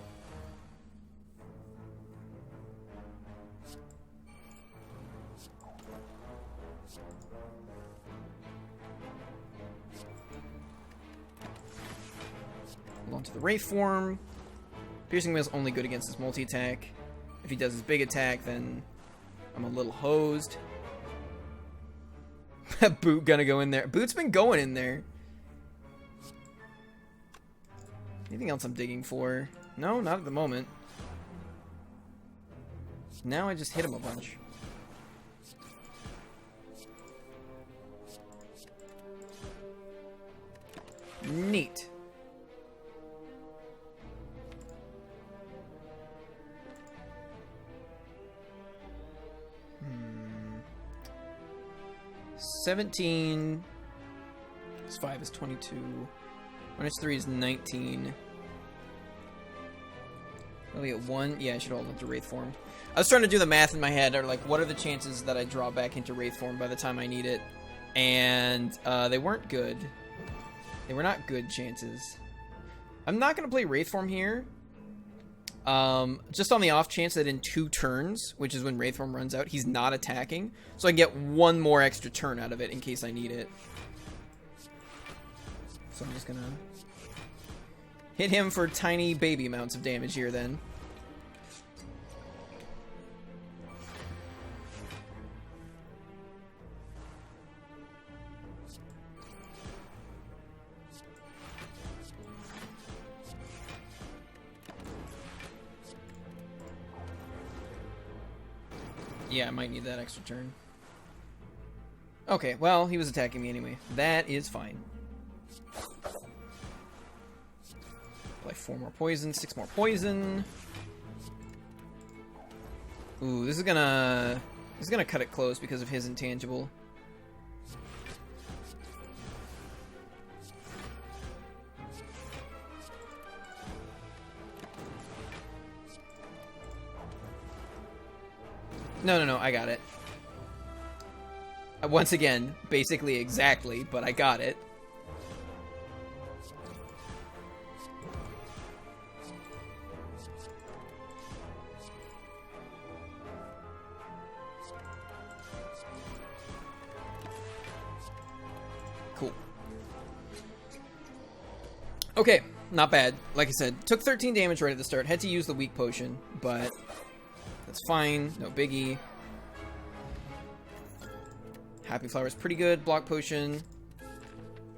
Hold on to the Wraith form. Piercing Wheel's only good against his multi-attack. If he does his big attack, then I'm a little hosed. Boot gonna go in there. Boot's been going in there. Anything else I'm digging for? No, not at the moment. Now I just hit him a bunch. Neat. Hmm. 17 plus 5 is 22. Minus 3 is 19. I'll be at 1. Yeah, I should hold on to Wraith form. I was trying to do the math in my head, or like, what are the chances that I draw back into Wraith form by the time I need it? And they weren't good. They were not good chances. I'm not going to play Wraith form here. Just on the off chance that in 2 turns, which is when Wraith form runs out, he's not attacking. So I can get 1 more extra turn out of it in case I need it. So I'm just going to hit him for tiny baby amounts of damage here then. Yeah, I might need that extra turn. Okay, well, he was attacking me anyway. That is fine. Apply 4 more poison, 6 more poison. Ooh, this is gonna cut it close because of his intangible. No, I got it. Once again, basically exactly, but I got it. Cool. Okay, not bad. Like I said, took 13 damage right at the start. Had to use the weak potion, but that's fine. No biggie. Happy Flower is pretty good. Block potion.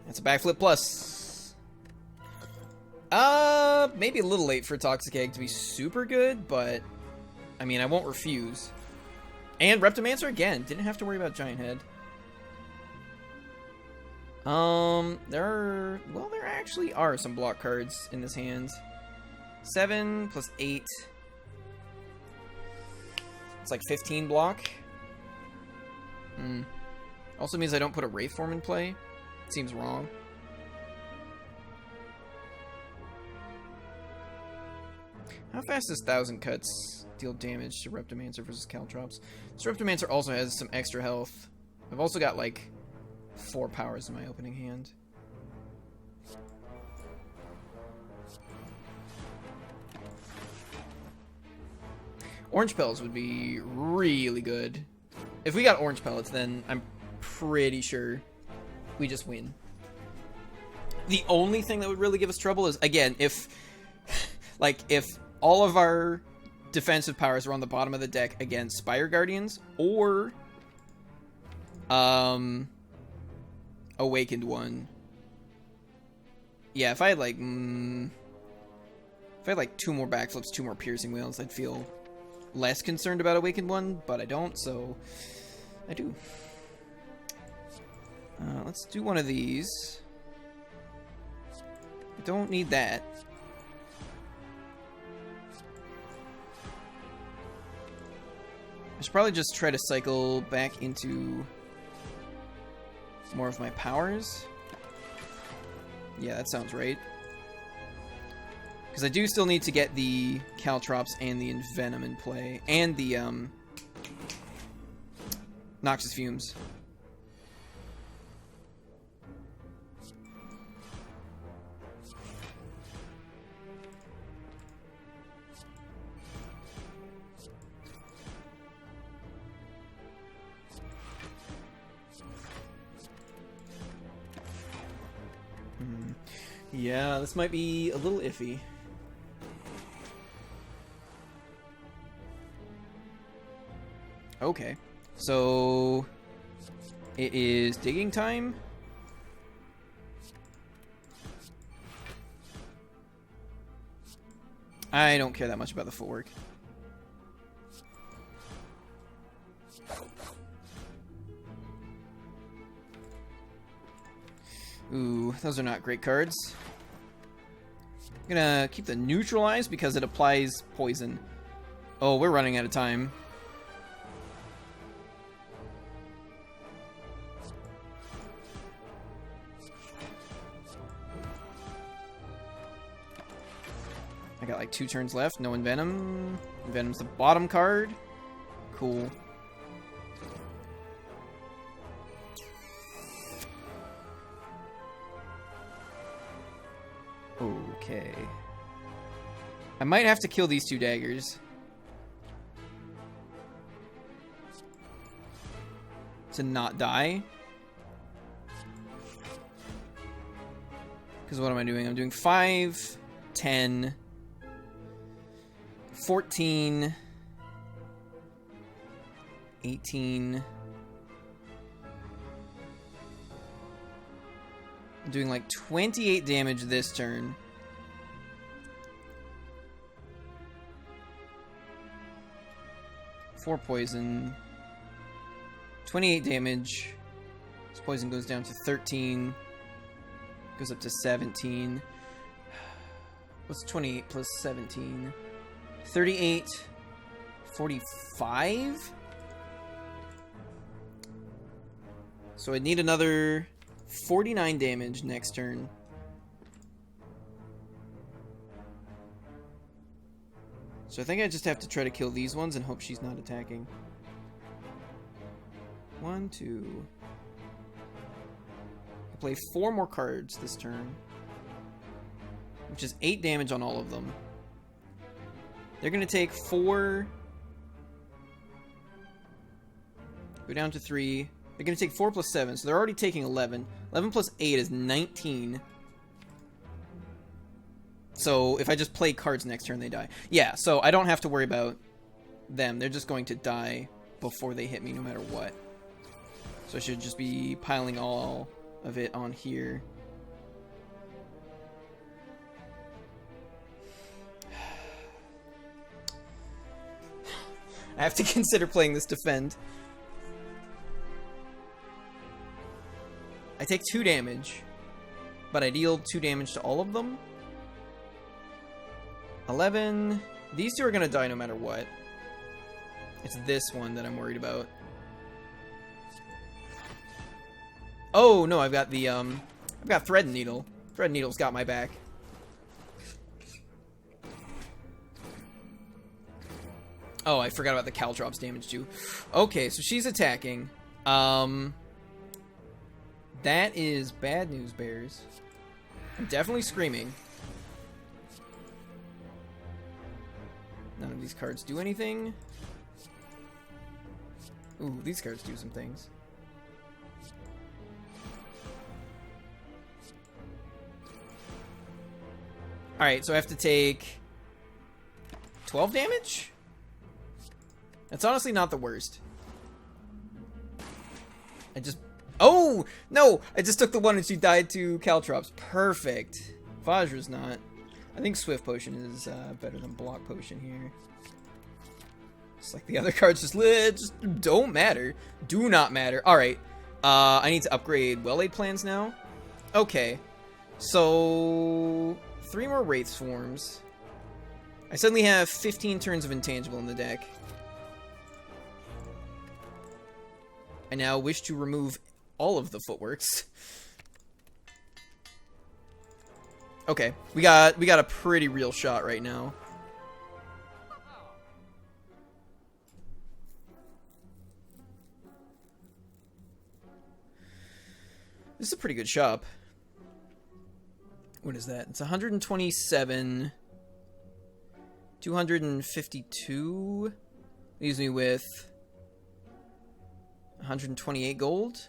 That's a backflip plus. Maybe a little late for Toxic Egg to be super good, but I mean, I won't refuse. And Reptomancer again. Didn't have to worry about Giant Head. There actually are some block cards in this hand. 7 plus 8. It's like 15 block. Also means I don't put a Wraith form in play. Seems wrong. How fast does 1000 Cuts deal damage to Reptomancer versus Caltrops? This Reptomancer also has some extra health. I've also got like 4 powers in my opening hand. Orange Pellets would be really good. If we got Orange Pellets, then I'm pretty sure we just win. The only thing that would really give us trouble is, again, if all of our defensive powers are on the bottom of the deck against Spire Guardians or Awakened One. Yeah, if I had like 2 more backflips, 2 more piercing wheels, I'd feel less concerned about Awakened One, but I don't, so I do. Let's do one of these. Don't need that. I should probably just try to cycle back into more of my powers. Yeah, that sounds right. Because I do still need to get the Caltrops and the Envenom in play. And the Noxious Fumes. Yeah, this might be a little iffy. Okay, so it is digging time. I don't care that much about the footwork. Ooh, those are not great cards. I'm gonna keep the neutralize because it applies poison. Oh, we're running out of time. I got like 2 turns left. No Envenom. Envenom's the bottom card. Cool. Okay. I might have to kill these 2 daggers. To not die. Because what am I doing? I'm doing 5, 10, 14, 18. I'm doing like 28 damage this turn. Four poison. 28 damage. This poison goes down to 13. Goes up to 17. What's 28 plus 17? 38. 45? So I need another 49 damage next turn. So I think I just have to try to kill these ones and hope she's not attacking. 1, 2. I play 4 more cards this turn, which is 8 damage on all of them. They're going to take 4. Go down to 3. They're going to take 4 plus 7, so they're already taking 11. 11 plus 8 is 19. So if I just play cards next turn, they die. Yeah, so I don't have to worry about them. They're just going to die before they hit me no matter what. So I should just be piling all of it on here. I have to consider playing this defend. I take 2 damage, but I deal 2 damage to all of them. 11. These 2 are going to die no matter what. It's this one that I'm worried about. Oh, no, I've got the, I've got Thread Needle. Thread Needle's got my back. Oh, I forgot about the Caltrops damage, too. Okay, so she's attacking. That is bad news, Bears. I'm definitely screaming. None of these cards do anything. Ooh, these cards do some things. Alright, so I have to take 12 damage? That's honestly not the worst. I just... Oh! No! I just took the one and she died to Caltrops. Perfect. Vajra's not. I think Swift Potion is better than Block Potion here. It's like the other cards just don't matter. Do not matter. Alright. I need to upgrade Well-Laid Plans now. Okay. So... 3 more Wraith Swarms. I suddenly have 15 turns of Intangible in the deck. I now wish to remove all of the footworks. Okay, we got a pretty real shot right now. This is a pretty good shop. What is that? It's 127, 252. Leaves me with 128 gold.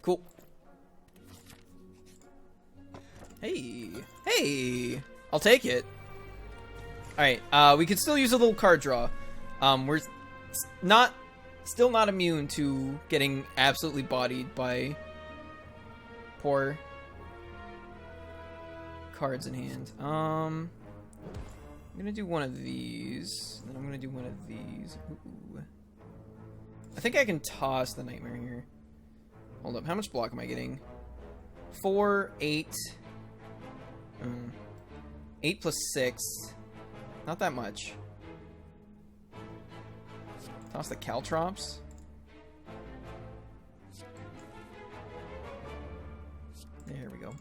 Cool. Hey. Hey. I'll take it. Alright, we could still use a little card draw. We're still not immune to getting absolutely bodied by poor cards in hand. I'm gonna do one of these, then I'm gonna do one of these. Ooh. I think I can toss the Nightmare here. Hold up, how much block am I getting? 4, 8. 8 plus 6. Not that much. Toss the Caltrops. There we go.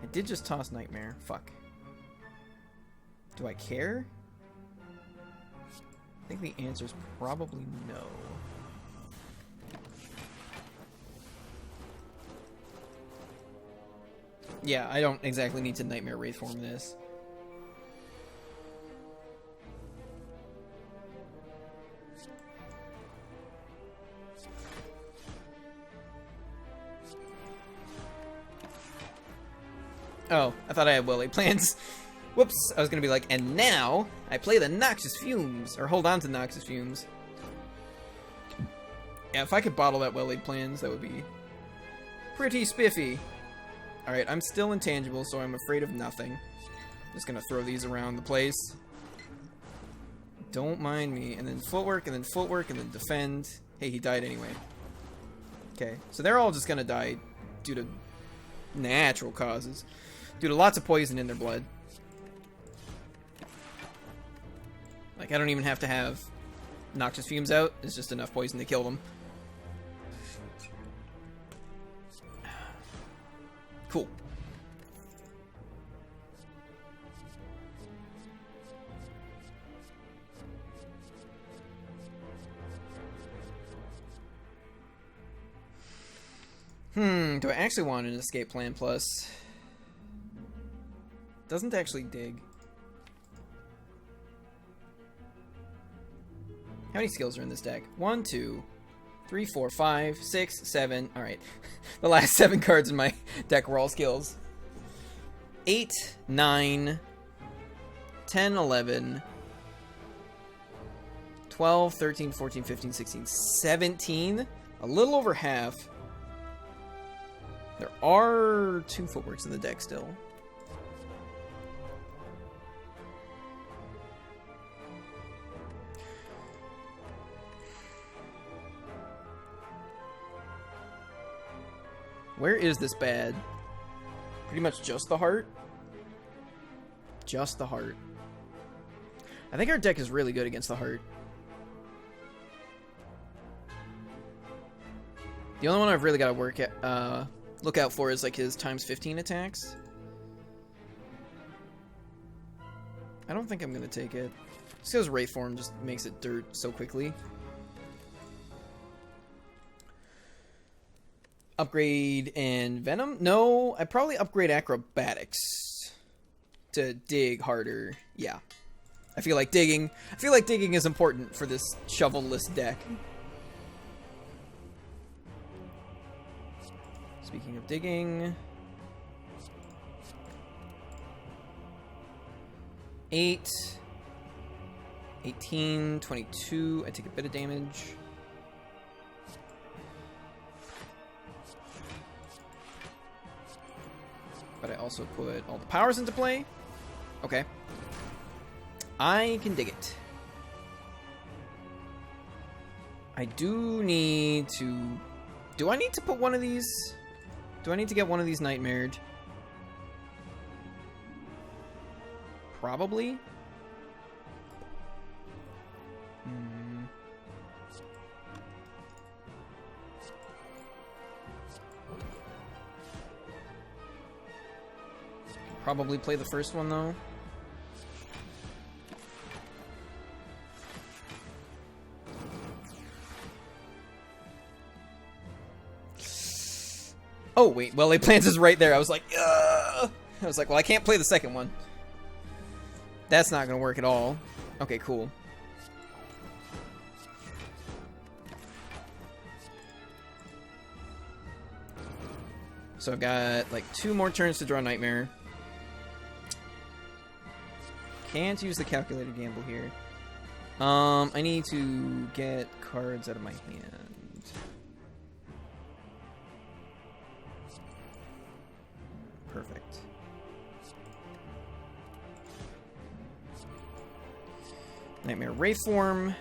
I did just toss Nightmare. Fuck. Do I care? I think the answer is probably no. Yeah, I don't exactly need to Nightmare Wraithform this. Oh, I thought I had well-laid plans. Whoops, I was gonna be like, and now I play the Noxious Fumes, or hold on to Noxious Fumes. Yeah, if I could bottle that well-laid plans, that would be pretty spiffy. Alright, I'm still intangible, so I'm afraid of nothing. Just gonna throw these around the place. Don't mind me. And then footwork, and then footwork, and then defend. Hey, he died anyway. Okay, so they're all just gonna die due to natural causes. Due to lots of poison in their blood. Like, I don't even have to have Noxious Fumes out. It's just enough poison to kill them. Cool. Do I actually want an escape plan plus? Doesn't actually dig. How many skills are in this deck? 1, 2, 3, 4, 5, 6, 7. Alright. The last 7 cards in my deck were all skills. 8, 9, 10, 11, 12, 13, 14, 15, 16, 17. A little over half. There are 2 footworks in the deck still. Where is this bad? Pretty much just the heart? Just the heart. I think our deck is really good against the heart. The only one I've really got to work at, look out for is like his times 15 attacks. I don't think I'm gonna take it. Just because Wraithform just makes it dirt so quickly. Upgrade and Venom? No, I'd probably upgrade Acrobatics to dig harder. Yeah. I feel like digging is important for this shovel-less deck. Speaking of digging, 8, 18, 22. I take a bit of damage. But I also put all the powers into play. Okay. I can dig it. I do need to... Do I need to put one of these... Do I need to get one of these nightmared? Probably. Probably play the first one though. Oh wait, well, plans is right there. I was like, ugh! I was like, well, I can't play the second one. That's not gonna work at all. Okay, cool. So I've got like 2 more turns to draw Nightmare. Can't use the calculated gamble here. I need to get cards out of my hand. Perfect. Nightmare Wraithform.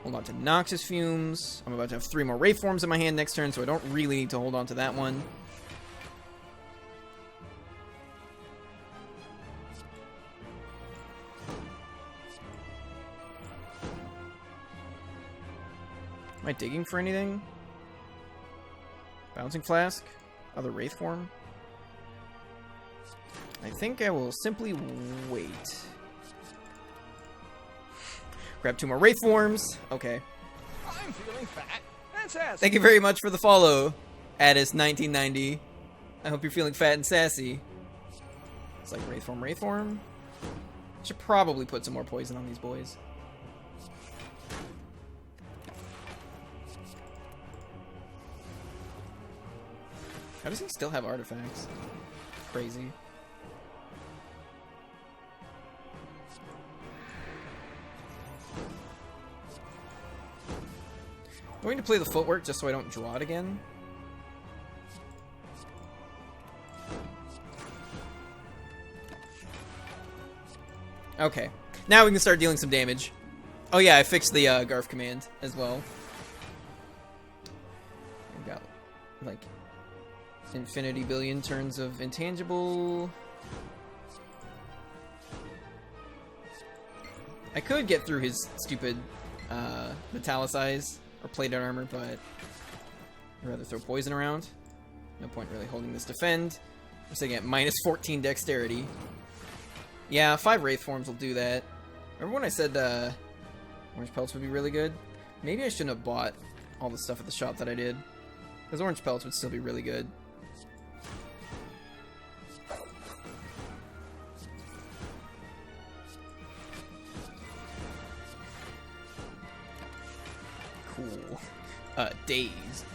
Hold on to Noxus Fumes. I'm about to have 3 more Wraithforms in my hand next turn, so I don't really need to hold on to that one. Am I digging for anything? Bouncing Flask? Other Wraithform? I think I will simply wait. Grab 2 more Wraithforms. Okay. I'm feeling fat and sassy. Thank you very much for the follow, Addis1990. I hope you're feeling fat and sassy. It's like Wraithform, Wraithform. Should probably put some more poison on these boys. How does he still have artifacts? Crazy. I'm going to play the footwork just so I don't draw it again. Okay. Now we can start dealing some damage. Oh yeah, I fixed the Garf command as well. We've got like infinity billion turns of intangible. I could get through his stupid metallicize or plated armor, but I'd rather throw poison around. No point really holding this defend. I'm sitting at minus 14 dexterity. Yeah, 5 Wraith Forms will do that. Remember when I said Orange Pelts would be really good? Maybe I shouldn't have bought all the stuff at the shop that I did, because Orange Pelts would still be really good. Cool. Dazed.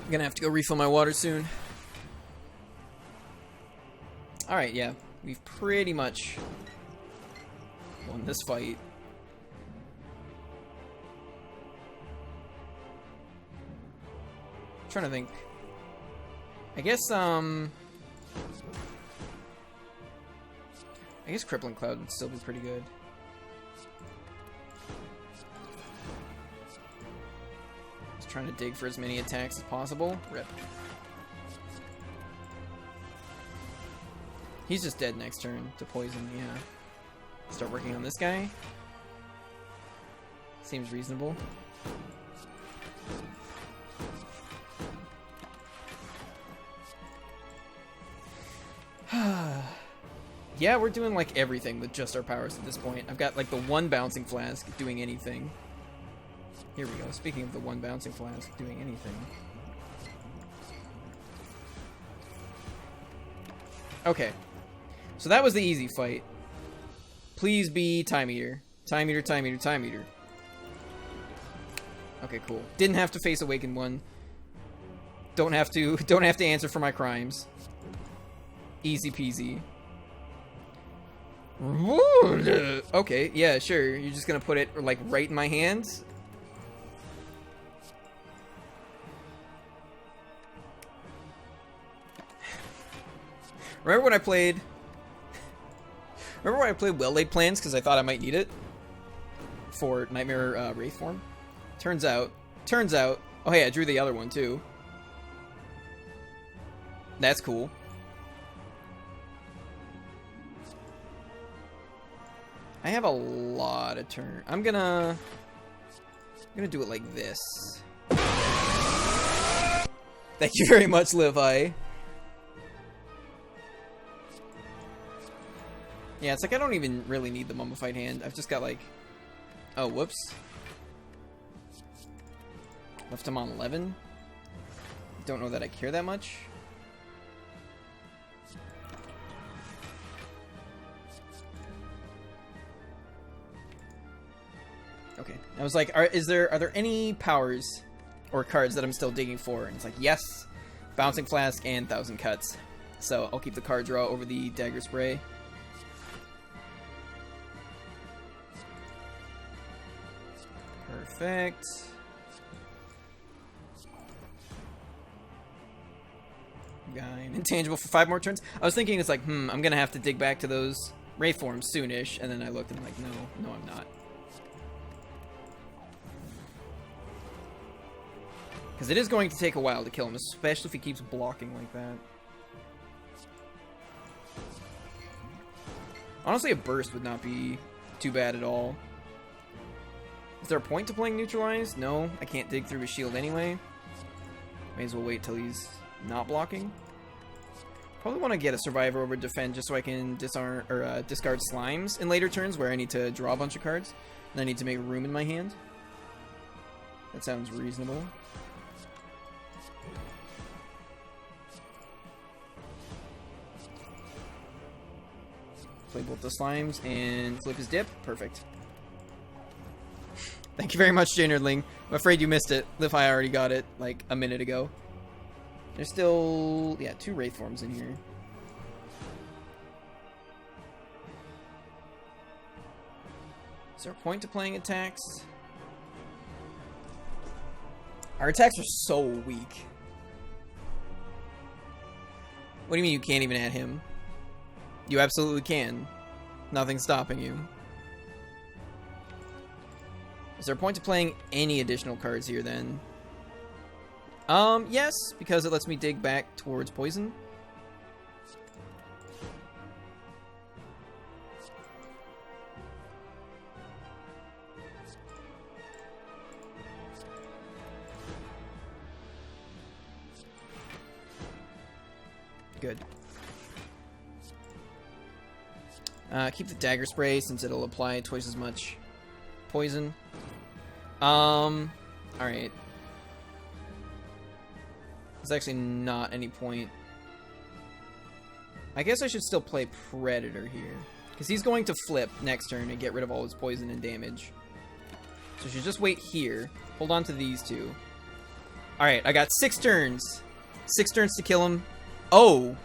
I'm gonna have to go refill my water soon. Alright, yeah. We've pretty much won this fight. I'm trying to think. I guess Crippling Cloud would still be pretty good. Just trying to dig for as many attacks as possible. Rip. He's just dead next turn to poison, yeah. Start working on this guy. Seems reasonable. Yeah, we're doing like everything with just our powers at this point. I've got like the 1 Bouncing Flask doing anything. Here we go. Speaking of the 1 Bouncing Flask doing anything. Okay. So that was the easy fight. Please be Time Eater. Time Eater, Time Eater, Time Eater. Okay, cool. Didn't have to face Awakened One. Don't have to answer for my crimes. Easy peasy. Okay, yeah, sure. You're just gonna put it like right in my hands? Remember when I played Well-Laid Plans because I thought I might need it for Nightmare Wraithform? Turns out, oh hey, I drew the other one too. That's cool. I have a lot of turn. I'm gonna do it like this. Thank you very much, Levi. Yeah, it's like I don't even really need the Mummified Hand. I've just got like... Oh, whoops. Left him on 11. Don't know that I care that much. Okay. I was like, are there any powers or cards that I'm still digging for? And it's like, yes, Bouncing Flask and 1,000 Cuts. So I'll keep the card draw over the Dagger Spray. Perfect. Got an intangible for 5 more turns. I was thinking it's like, I'm gonna have to dig back to those Ray forms soonish, and then I looked and I'm like, no, I'm not. Because it is going to take a while to kill him, especially if he keeps blocking like that. Honestly, a burst would not be too bad at all. Is there a point to playing Neutralize? No, I can't dig through his shield anyway. May as well wait till he's not blocking. Probably want to get a Survivor over Defend just so I can disarm or discard Slimes in later turns where I need to draw a bunch of cards and I need to make room in my hand. That sounds reasonable. Play both the Slimes and flip his dip. Perfect. Thank you very much, Janerdling. I'm afraid you missed it. Lifai already got it like a minute ago. There's still, yeah, 2 Wraith forms in here. Is there a point to playing attacks? Our attacks are so weak. What do you mean you can't even add him? You absolutely can. Nothing's stopping you. Is there a point to playing any additional cards here then? Yes, because it lets me dig back towards poison. Good. Keep the Dagger Spray since it'll apply twice as much poison. Alright. There's actually not any point. I guess I should still play Predator here. Because he's going to flip next turn and get rid of all his poison and damage. So I should just wait here. Hold on to these 2. Alright, I got 6 turns. 6 turns to kill him. Oh!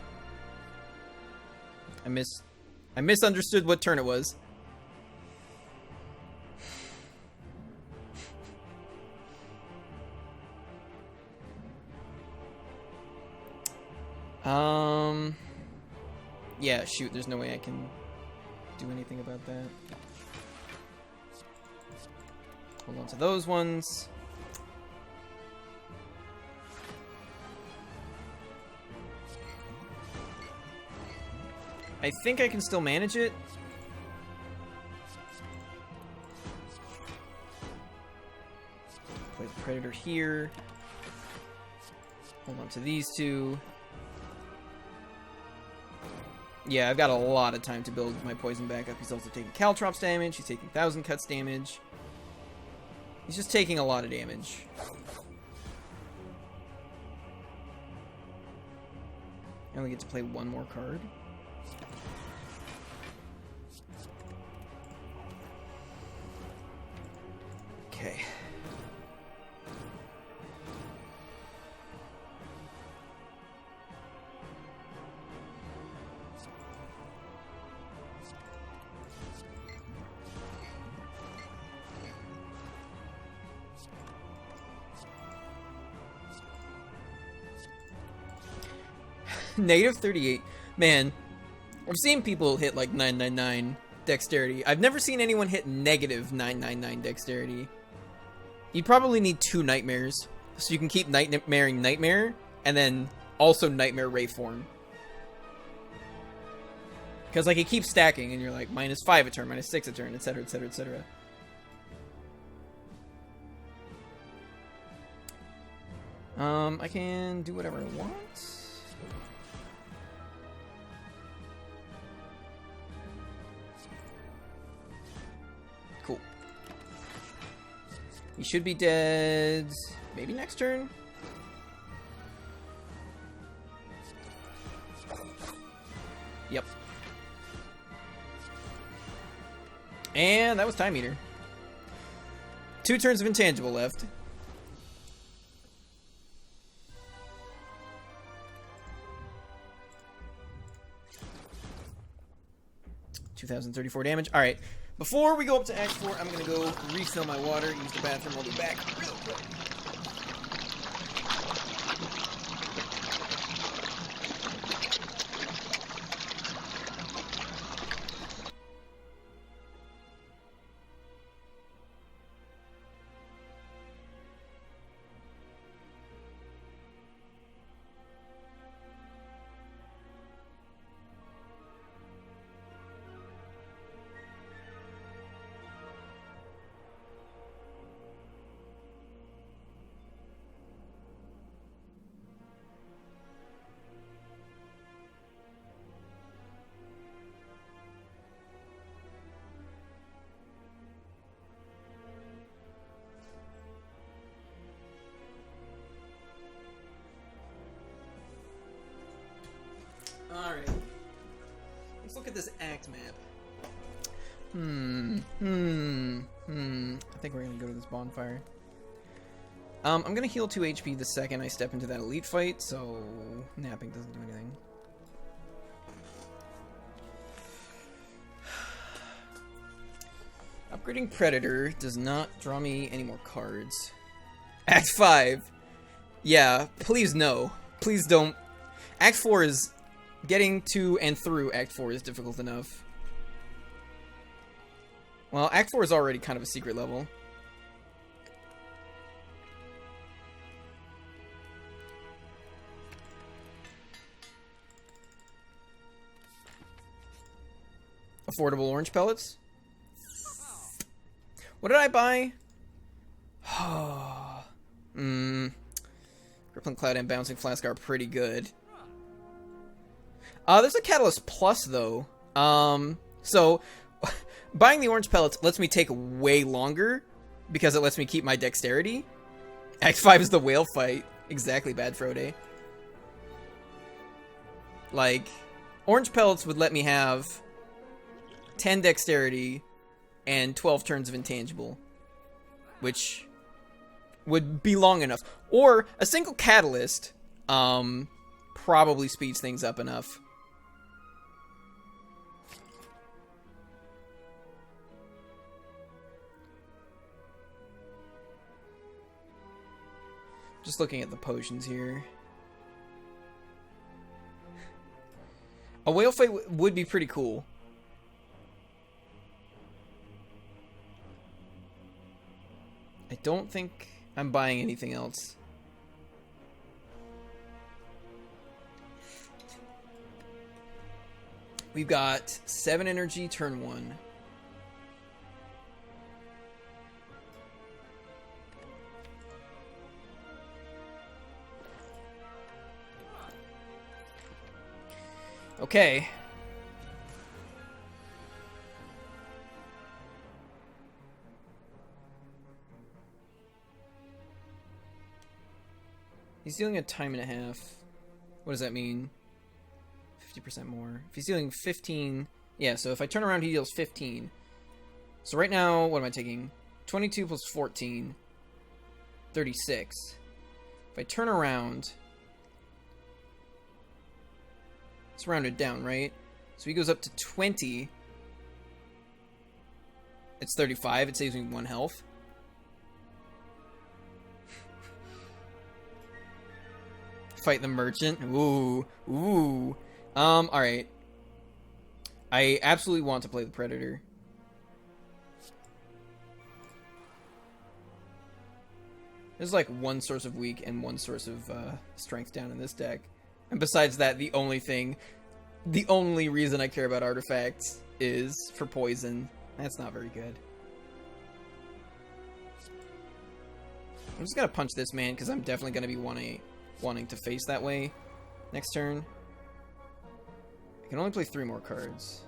I misunderstood what turn it was. Yeah, shoot, there's no way I can do anything about that. Hold on to those ones. I think I can still manage it. Play the Predator here. Hold on to these 2. Yeah, I've got a lot of time to build my poison back up. He's also taking Caltrops damage. He's taking 1,000 Cuts damage. He's just taking a lot of damage. I only get to play 1 more card. Okay. Negative 38. Man, I've seen people hit like 999 dexterity. I've never seen anyone hit negative 999 dexterity. You'd probably need 2 nightmares. So you can keep nightmaring Nightmare, and then also Nightmare Ray form. Because like it keeps stacking, and you're like, -5 a turn, -6 a turn, etc, etc, etc. I can do whatever I want. Cool. He should be dead maybe next turn? Yep. And that was Time Eater. 2 turns of intangible left. $2,034 damage. Alright. Before we go up to Act 4, I'm gonna go refill my water, use the bathroom, I'll be back real quick. Alright. Let's look at this act map. I think we're gonna go to this bonfire. I'm gonna heal 2 HP the second I step into that elite fight, so napping doesn't do anything. Upgrading Predator does not draw me any more cards. Act 5. Yeah, please no. Please don't. Act 4 is... Getting to and through Act 4 is difficult enough. Well, Act 4 is already kind of a secret level. Affordable orange pellets. What did I buy? Crippling Cloud and Bouncing Flask are pretty good. There's a Catalyst Plus, though. So, buying the orange pellets lets me take way longer, because it lets me keep my dexterity. Act 5 is the whale fight. Exactly, Bad Frode. Like, orange pellets would let me have 10 dexterity and 12 turns of intangible, which would be long enough. Or, a single catalyst, probably speeds things up enough. Just looking at the potions here. A whale fight would be pretty cool. I don't think I'm buying anything else. We've got 7 energy, turn 1. Okay. He's dealing a time and a half. What does that mean? 50% more. If he's dealing 15... Yeah, so if I turn around, he deals 15. So right now, what am I taking? 22 plus 14. 36. If I turn around... It's rounded down, right? So he goes up to 20. It's 35. It saves me 1 health. Fight the merchant. Ooh. Ooh. Alright. I absolutely want to play the Predator. There's like 1 source of weak and 1 source of strength down in this deck. And besides that, the only reason I care about artifacts is for poison. That's not very good. I'm just gonna punch this man, because I'm definitely gonna be wanting to face that way next turn. I can only play 3 more cards.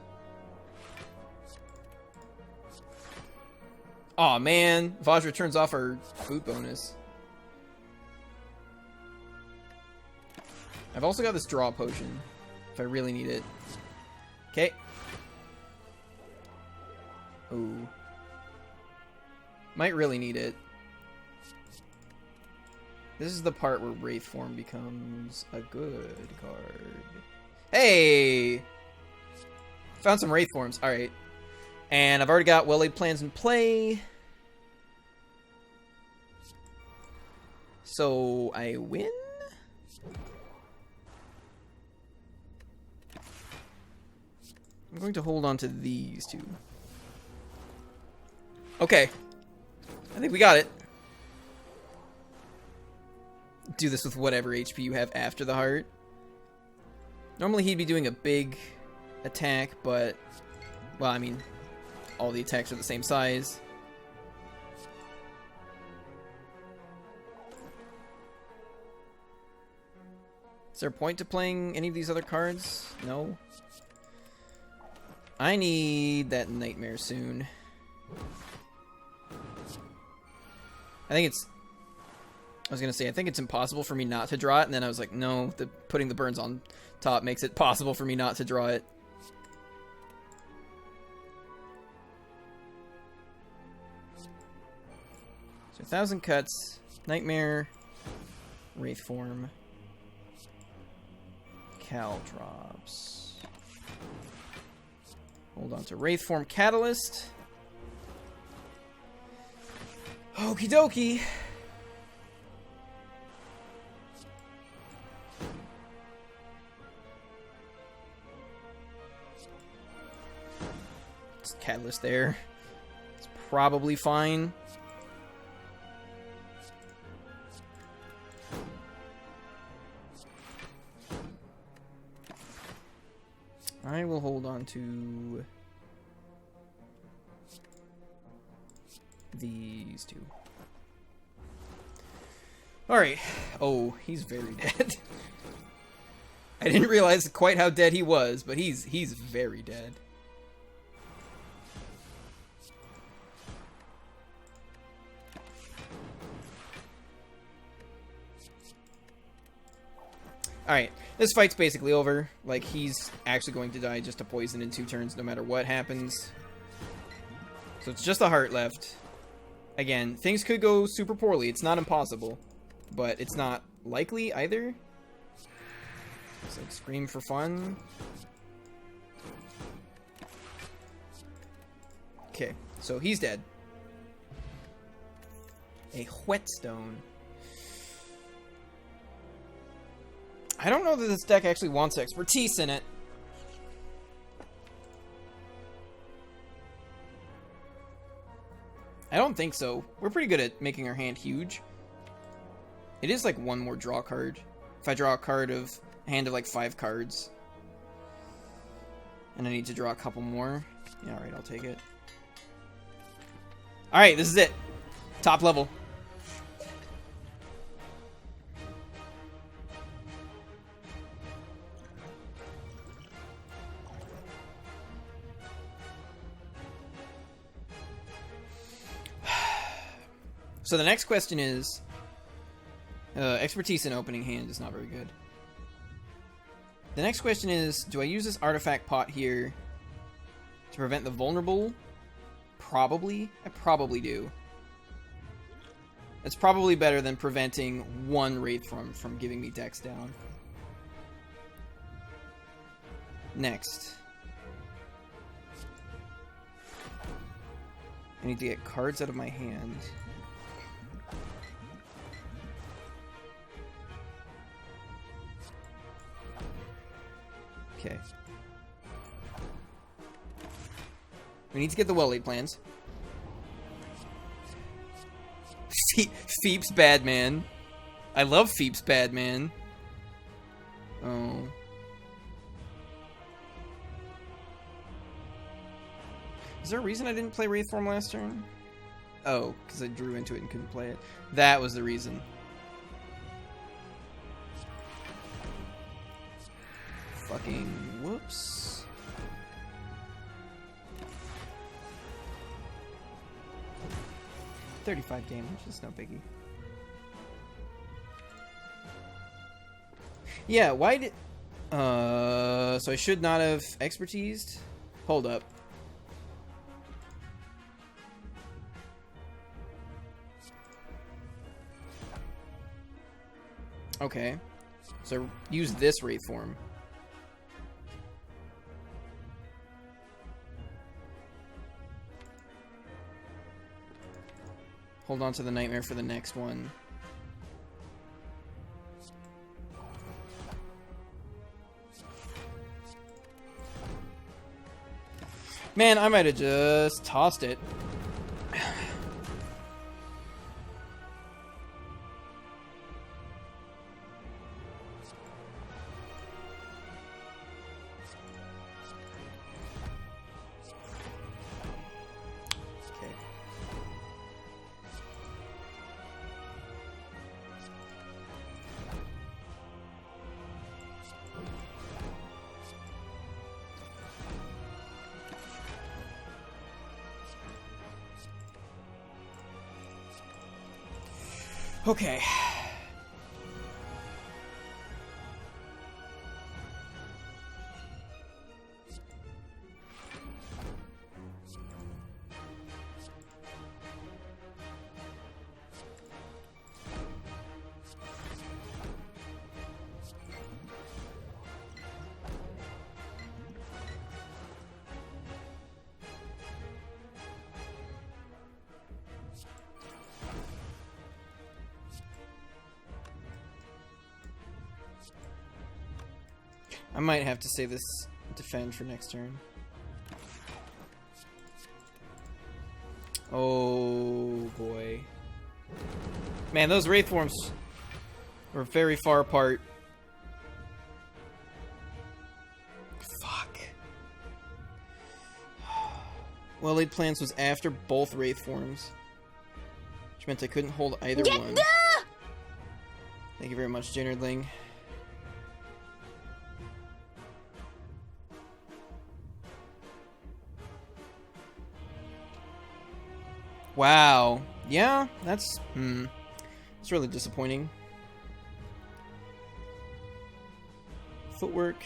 Aw, man. Vajra turns off our boot bonus. I've also got this draw potion, if I really need it. Okay. Ooh. Might really need it. This is the part where Wraith Form becomes a good card. Hey! Found some Wraith Forms. Alright. And I've already got well-laid plans in play. So, I win? I'm going to hold on to these two. Okay. I think we got it. Do this with whatever HP you have after the heart. Normally he'd be doing a big attack, but... Well, I mean, all the attacks are the same size. Is there a point to playing any of these other cards? No. I need that Nightmare soon. I think it's... I was gonna say, I think it's impossible for me not to draw it, and then I was like, no, putting the burns on top makes it possible for me not to draw it. So 1,000 cuts, Nightmare, Wraith Form, Caltrops. Hold on to Wraith Form Catalyst. Okie dokie. Just Catalyst there. It's probably fine. I will hold on to these two. Alright. Oh, he's very dead. I didn't realize quite how dead he was, but he's very dead. Alright, this fight's basically over. Like, he's actually going to die just to poison in 2 turns no matter what happens. So it's just a heart left. Again, things could go super poorly. It's not impossible. But it's not likely either. It's like Scream for fun. Okay, so he's dead. A whetstone. I don't know that this deck actually wants expertise in it. I don't think so. We're pretty good at making our hand huge. It is like 1 more draw card. If I draw a card of a hand of like 5 cards. And I need to draw a couple more. Yeah, alright, I'll take it. Alright, this is it. Top level. So the next question is, expertise in opening hand is not very good. The next question is, do I use this artifact pot here to prevent the vulnerable? Probably. I probably do. It's probably better than preventing 1 Wraith from giving me decks down. Next. I need to get cards out of my hand. Okay. We need to get the well-laid plans. Feep's Badman. I love Feep's Badman. Oh. Is there a reason I didn't play Wraithform last turn? Oh, because I drew into it and couldn't play it. That was the reason. Fucking whoops. $35 damage, it's no biggie. Yeah, why did... so I should not have expertised? Hold up. Okay. So use this Wraith form. Hold on to the Nightmare for the next one. Man, I might have just tossed it. Okay. I might have to save this defend for next turn. Oh boy. Man, those Wraith forms were very far apart. Fuck. Well-Laid Plans was after both Wraith forms, which meant I couldn't hold either one. Thank you very much, Jinnerdling. Wow. Yeah, that's it's really disappointing. Footwork.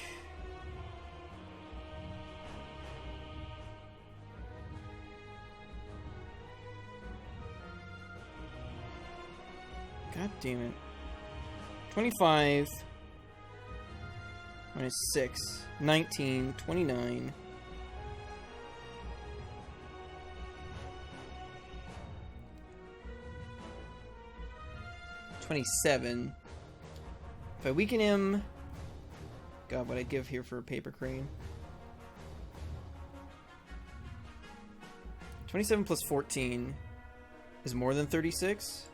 God damn it. 25 minus 6, 19, 29. 27. If I weaken him... God, what I'd give here for a paper crane. 27 plus 14 is more than 36?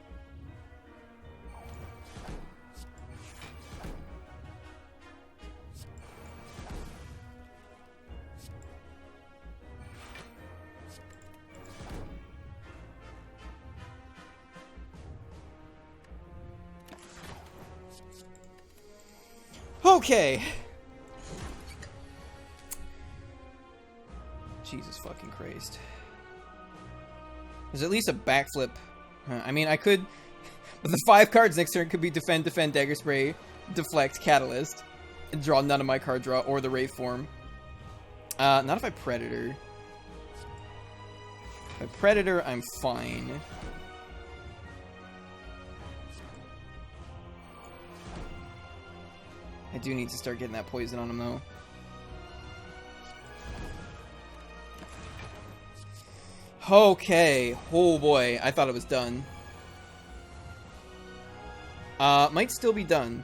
Okay. Jesus fucking Christ. There's at least a backflip. I mean, I could... But the 5 cards next turn could be Defend, Defend, Dagger Spray, Deflect, Catalyst, and draw none of my card draw or the Wraith form. Not if I Predator. If I Predator, I'm fine. I do need to start getting that poison on him, though. Okay. Oh, boy. I thought it was done. Might still be done.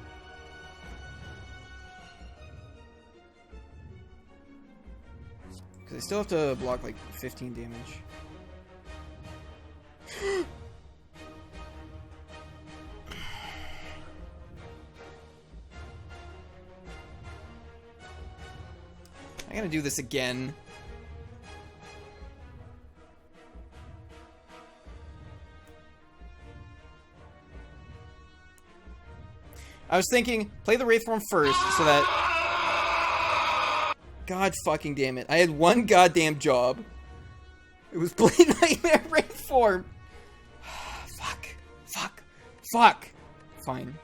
Because I still have to block, like, 15 damage. I gotta do this again. I was thinking, play the Wraith form first, so that... God fucking damn it. I had one goddamn job. It was play Nightmare Wraith form. Fuck. Fuck. Fuck. Fine.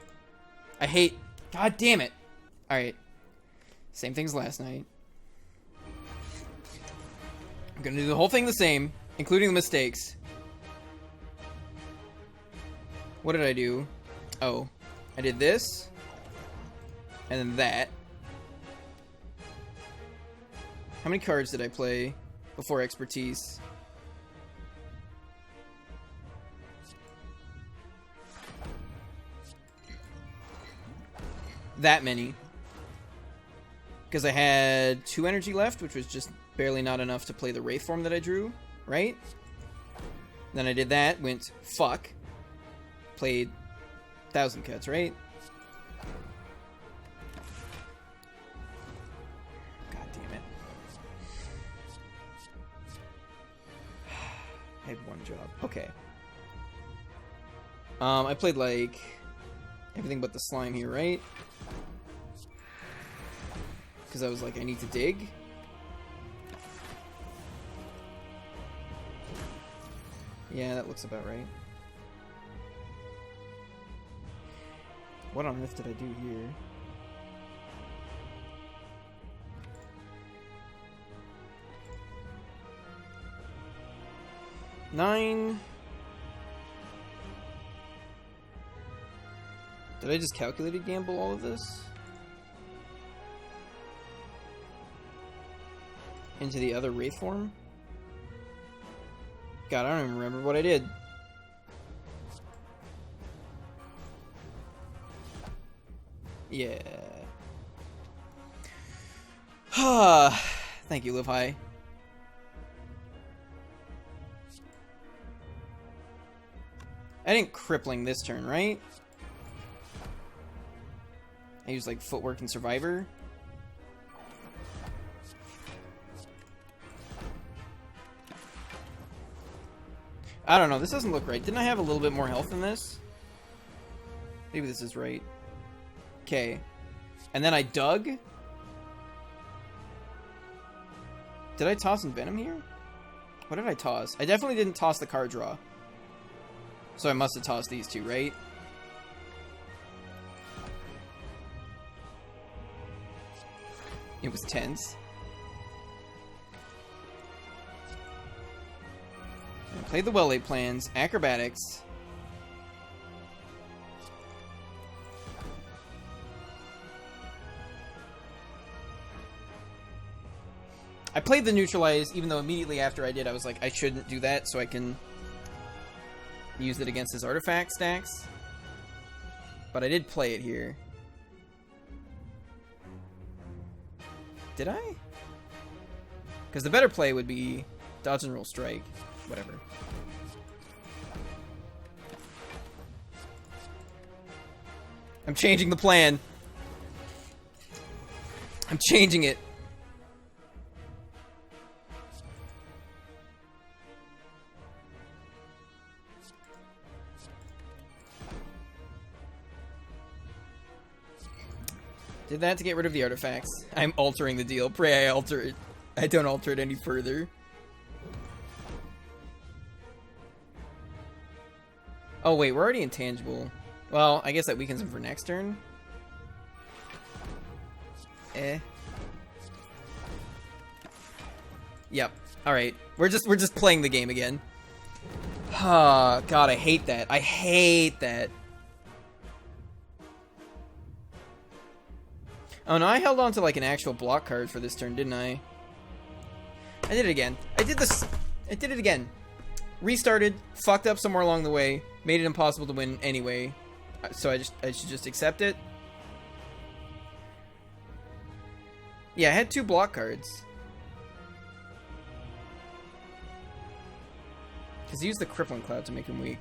I hate... God damn it. Alright. Same thing as last night. I'm gonna do the whole thing the same, including the mistakes. What did I do? Oh. I did this. And then that. How many cards did I play before expertise? That many. Because I had 2 energy left, which was just barely not enough to play the Wraith form that I drew, right? Then I did that, went fuck. Played 1,000 cuts, right? God damn it. I had one job. Okay. I played like everything but the slime here, right? Because I was like, I need to dig. Yeah, that looks about right. What on earth did I do here? Nine. Did I just calculated gamble all of this? Into the other Wraith form? God, I don't even remember what I did. Yeah. Thank you, Live High. I didn't crippling this turn, right? I used like footwork and survivor. I don't know, this doesn't look right. Didn't I have a little bit more health than this? Maybe this is right. Okay. And then I dug? Did I toss Envenom here? What did I toss? I definitely didn't toss the card draw. So I must have tossed these two, right? It was tense. Played the well-laid plans, acrobatics. I played the neutralize, even though immediately after I did, I was like, I shouldn't do that, so I can use it against his artifact stacks. But I did play it here. Did I? Because the better play would be dodge and roll strike. Whatever. I'm changing the plan. I'm changing it. Did that to get rid of the artifacts. I'm altering the deal. Pray I alter it. I don't alter it any further. Oh wait, we're already intangible. Well, I guess that weakens him for next turn. Yep. Alright. We're just playing the game again. Ah, God, I hate that. I hate that. Oh no, I held on to like an actual block card for this turn, didn't I? I did it again. I did it again. Restarted, fucked up somewhere along the way, made it impossible to win anyway. So I should just accept it. Yeah, I had 2 block cards. Because he used the Crippling Cloud to make him weak.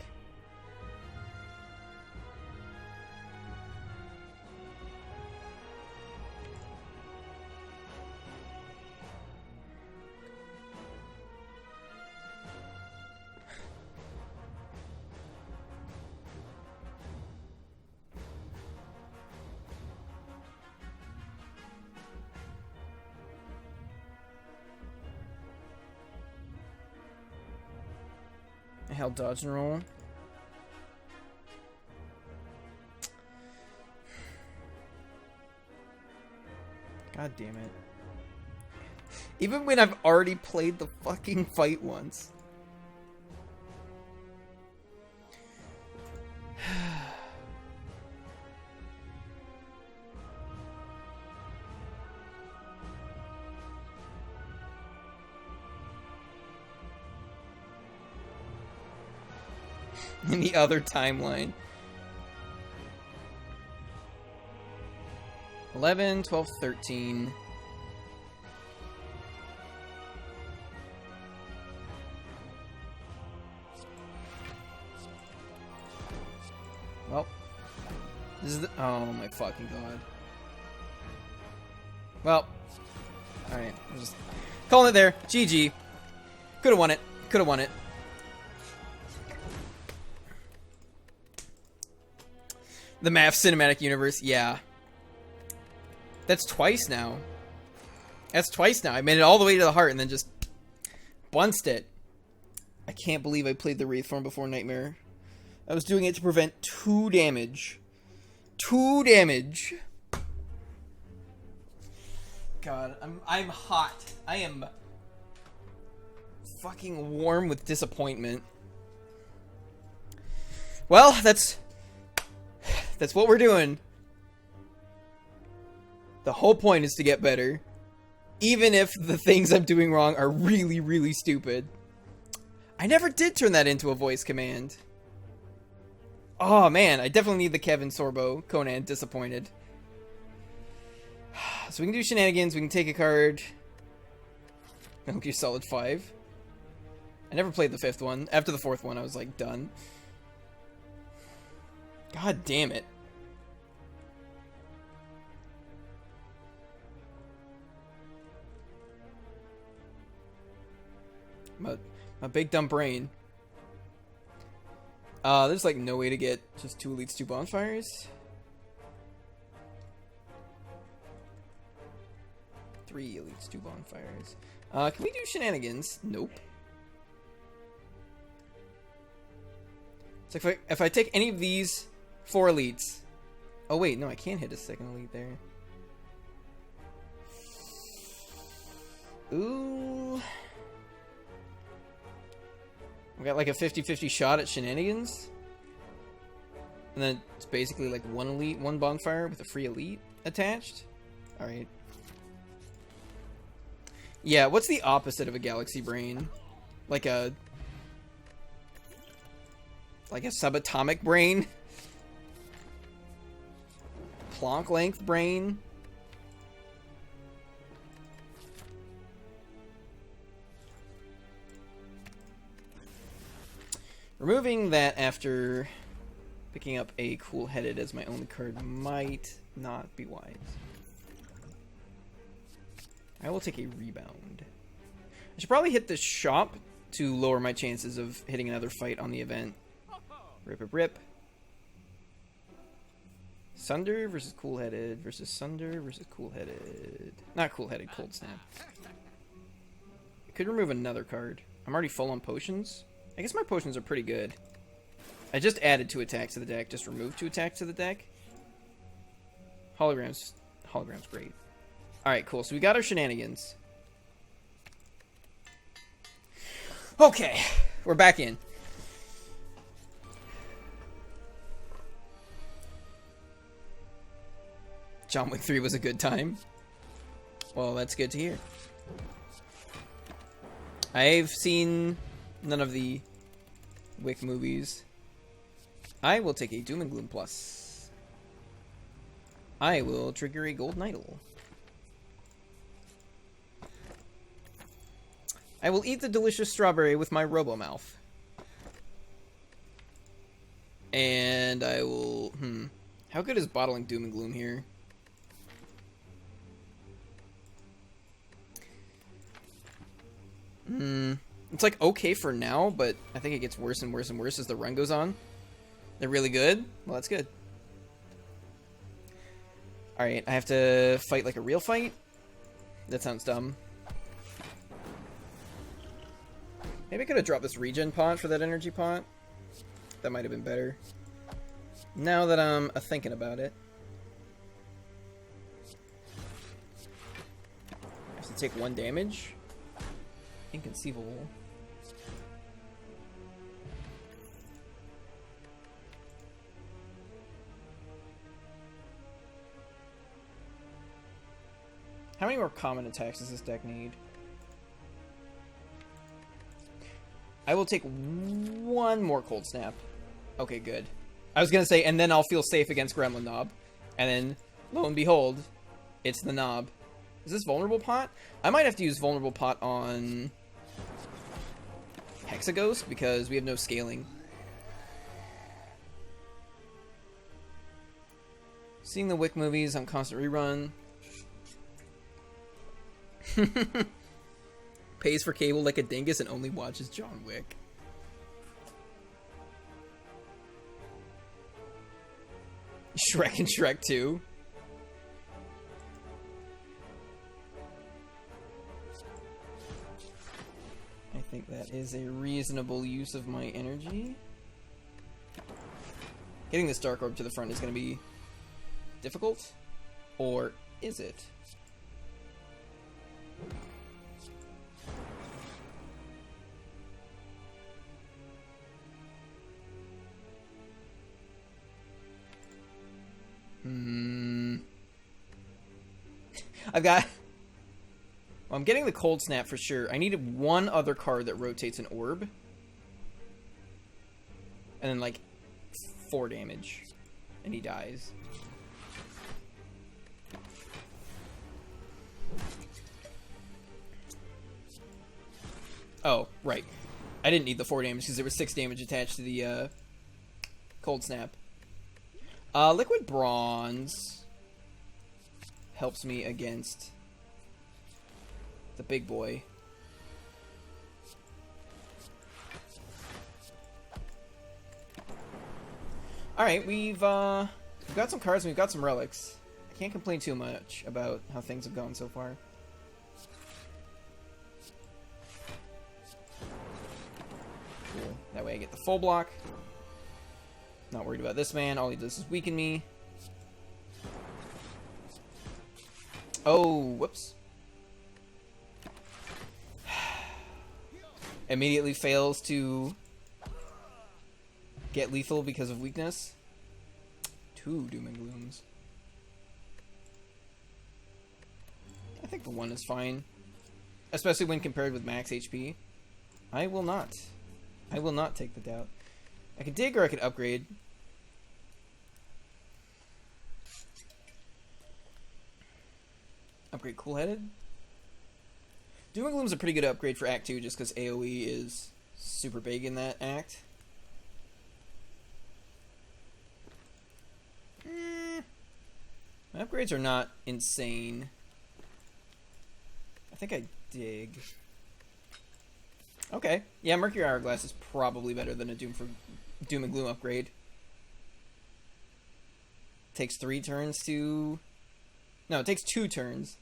I held dodge and roll. God damn it. Even when I've already played the fucking fight once. In the other timeline. 11, 12, 13. Well, this is the, oh my fucking god. Well, alright, I'm just calling it there. GG. Could've won it. Could've won it. The math cinematic universe, yeah. That's twice now. That's twice now. I made it all the way to the heart and then just bunced it. I can't believe I played the Wraith form before Nightmare. I was doing it to prevent 2 damage. 2 damage. God, I'm hot. I am fucking warm with disappointment. Well, that's what we're doing. The whole point is to get better. Even if the things I'm doing wrong are really, really stupid. I never did turn that into a voice command. Oh man, I definitely need the Kevin Sorbo. Conan, disappointed. So we can do shenanigans, we can take a card. Metal Gear Solid 5. I never played the 5th one. After the 4th one, I was like, done. God damn it. My big dumb brain. There's like no way to get just 2 elites, 2 bonfires. 3 elites, 2 bonfires. Can we do shenanigans? Nope. So if I take any of these 4 elites. Oh wait, no, I can't hit a second elite there. Ooh. We got like a 50-50 shot at shenanigans. And then it's basically like 1 elite, 1 bonfire with a free elite attached. Alright. Yeah, what's the opposite of a galaxy brain? Like a subatomic brain? Planck length brain? Removing that after picking up a cool-headed as my only card might not be wise. I will take a rebound. I should probably hit the shop to lower my chances of hitting another fight on the event. Rip, rip, rip. Sunder versus cool-headed versus Sunder versus cool-headed. Not cool-headed, cold snap. I could remove another card. I'm already full on potions. I guess my potions are pretty good. I just added 2 attacks to the deck, just removed 2 attacks to the deck. Hologram's great. Alright, cool. So we got our shenanigans. Okay, we're back in. John Wick 3 was a good time. Well, that's good to hear. I've seen none of the Wick movies. I will take a Doom and Gloom plus. I will trigger a Golden Idol. I will eat the delicious strawberry with my Robo-Mouth. And I will... How good is bottling Doom and Gloom here? It's like okay for now, but I think it gets worse and worse and worse as the run goes on. They're really good? Well, that's good. Alright, I have to fight like a real fight? That sounds dumb. Maybe I could have dropped this regen pot for that energy pot. That might have been better. Now that I'm thinking about it. I have to take 1 damage. Inconceivable. How many more common attacks does this deck need? I will take 1 more cold snap. Okay, good. I was gonna say, and then I'll feel safe against Gremlin Knob. And then, lo and behold, it's the Knob. Is this Vulnerable Pot? I might have to use Vulnerable Pot on Hexaghost, because we have no scaling. Seeing the Wick movies on constant rerun. Pays for cable like a dingus and only watches John Wick. Shrek and Shrek 2. I think that is a reasonable use of my energy. Getting this Dark Orb to the front is going to be difficult. Or is it? I've got... Well, I'm getting the Cold Snap for sure. I needed one other card that rotates an orb. And then, like, 4 damage. And he dies. Oh, right. I didn't need the 4 damage because there was 6 damage attached to the Cold Snap. Liquid Bronze helps me against the big boy. Alright, we've got some cards and we've got some relics. I can't complain too much about how things have gone so far. Cool. That way I get the full block. Not worried about this man. All he does is weaken me. Oh, whoops. Immediately fails to get lethal because of weakness. 2 Doom and Glooms. I think the 1 is fine. Especially when compared with max HP. I will not take the doubt. I could dig or I could upgrade. Upgrade Cool-Headed. Doom and Gloom's a pretty good upgrade for Act 2 just because AoE is super big in that act. My upgrades are not insane. I think I dig. Okay. Yeah, Mercury Hourglass is probably better than a Doom and Gloom upgrade. Takes 3 turns to... No, it takes 2 turns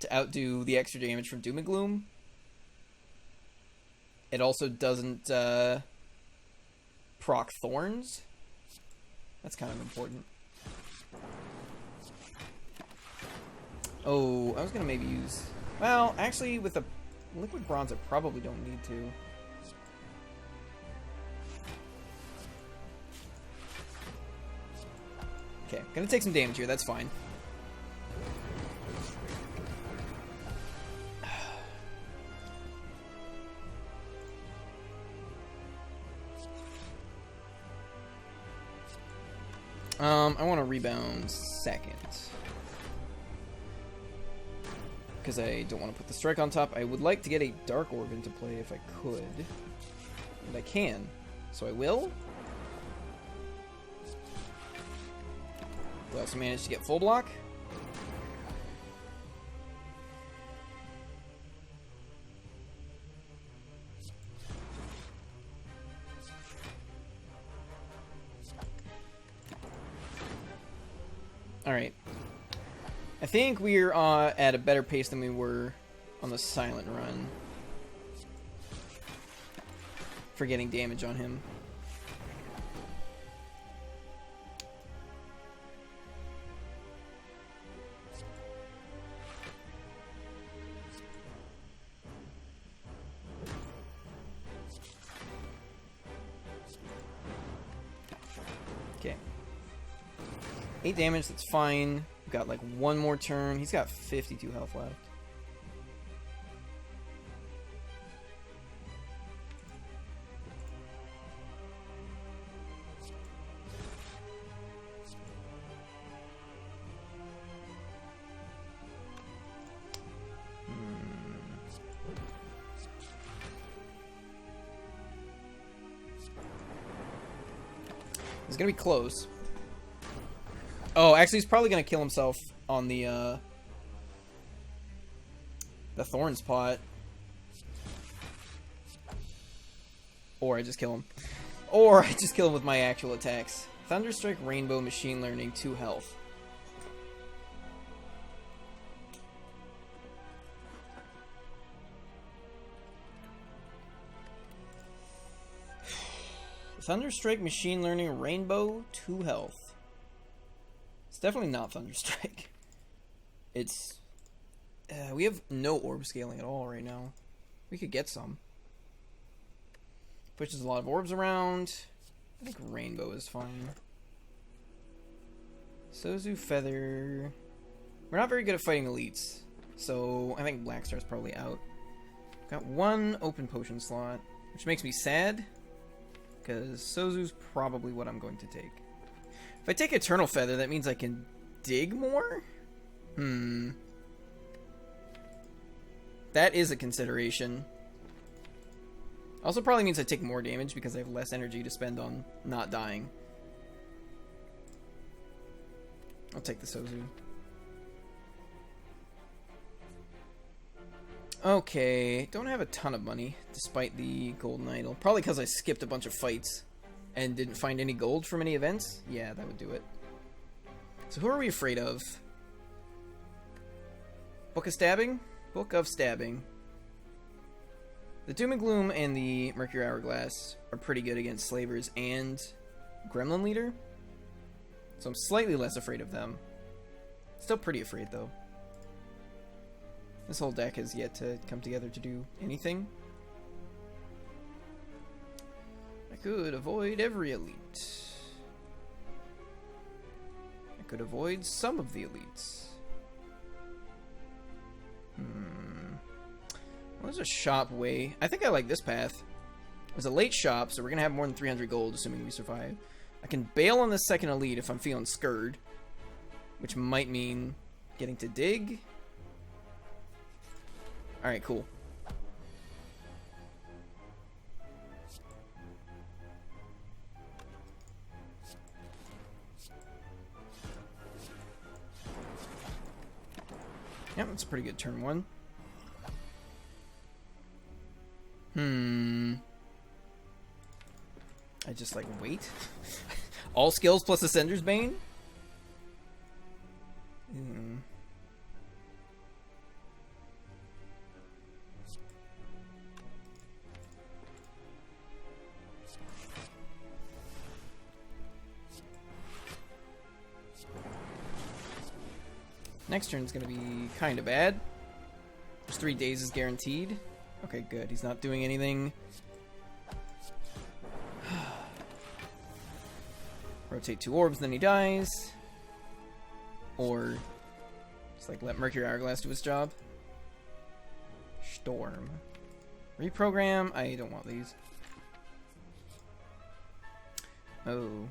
to outdo the extra damage from Doom and Gloom. It also doesn't proc Thorns. That's kind of important. Oh, I was going to maybe use... Well, actually, with the Liquid Bronze, I probably don't need to. Okay, gonna take some damage here, that's fine. I want to rebound second. Because I don't want to put the strike on top. I would like to get a Dark Orb into play if I could. And I can. So I will. We also managed to get full block. Alright. I think we're at a better pace than we were on the silent run for getting damage on him. Okay. 8 damage, that's fine. We've got like 1 more turn. He's got 52 health left. He's gonna be close. Oh, actually, he's probably gonna kill himself on the Thorns pot. Or I just kill him. Or I just kill him with my actual attacks. Thunderstrike, Rainbow, Machine Learning, 2 health. Thunderstrike, Machine Learning, Rainbow, 2 health. It's definitely not Thunderstrike. It's... we have no orb scaling at all right now. We could get some. Pushes a lot of orbs around. I think Rainbow is fine. Sozu, Feather... We're not very good at fighting elites. So I think Black Star's probably out. Got 1 open potion slot. Which makes me sad. Because Sozu's probably what I'm going to take. If I take Eternal Feather, that means I can dig more? That is a consideration. Also probably means I take more damage because I have less energy to spend on not dying. I'll take the Sozu. Okay, don't have a ton of money, despite the golden idol. Probably because I skipped a bunch of fights and didn't find any gold from any events. Yeah, that would do it. So who are we afraid of? Book of Stabbing? Book of Stabbing. The Doom and Gloom and the Mercury Hourglass are pretty good against Slavers and Gremlin Leader. So I'm slightly less afraid of them. Still pretty afraid, though. This whole deck has yet to come together to do anything. I could avoid every elite. I could avoid some of the elites. Well, there's a shop way. I think I like this path. There's a late shop, so we're going to have more than 300 gold, assuming we survive. I can bail on the second elite if I'm feeling scared. Which might mean getting to dig. Alright, cool. Yep, that's a pretty good turn 1. I just, like, wait. All skills plus Ascender's Bane? Next turn's gonna be kinda bad. There's 3 days is guaranteed. Okay, good. He's not doing anything. Rotate 2 orbs, then he dies. Or just like let Mercury Hourglass do his job. Storm. Reprogram. I don't want these. Oh.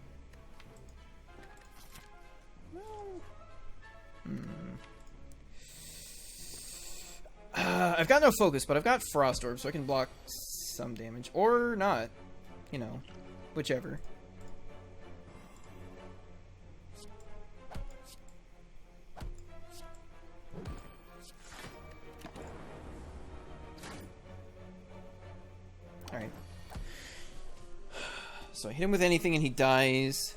I've got no focus, but I've got Frost Orb, so I can block some damage. Or not. You know. Whichever. Alright. So I hit him with anything and he dies.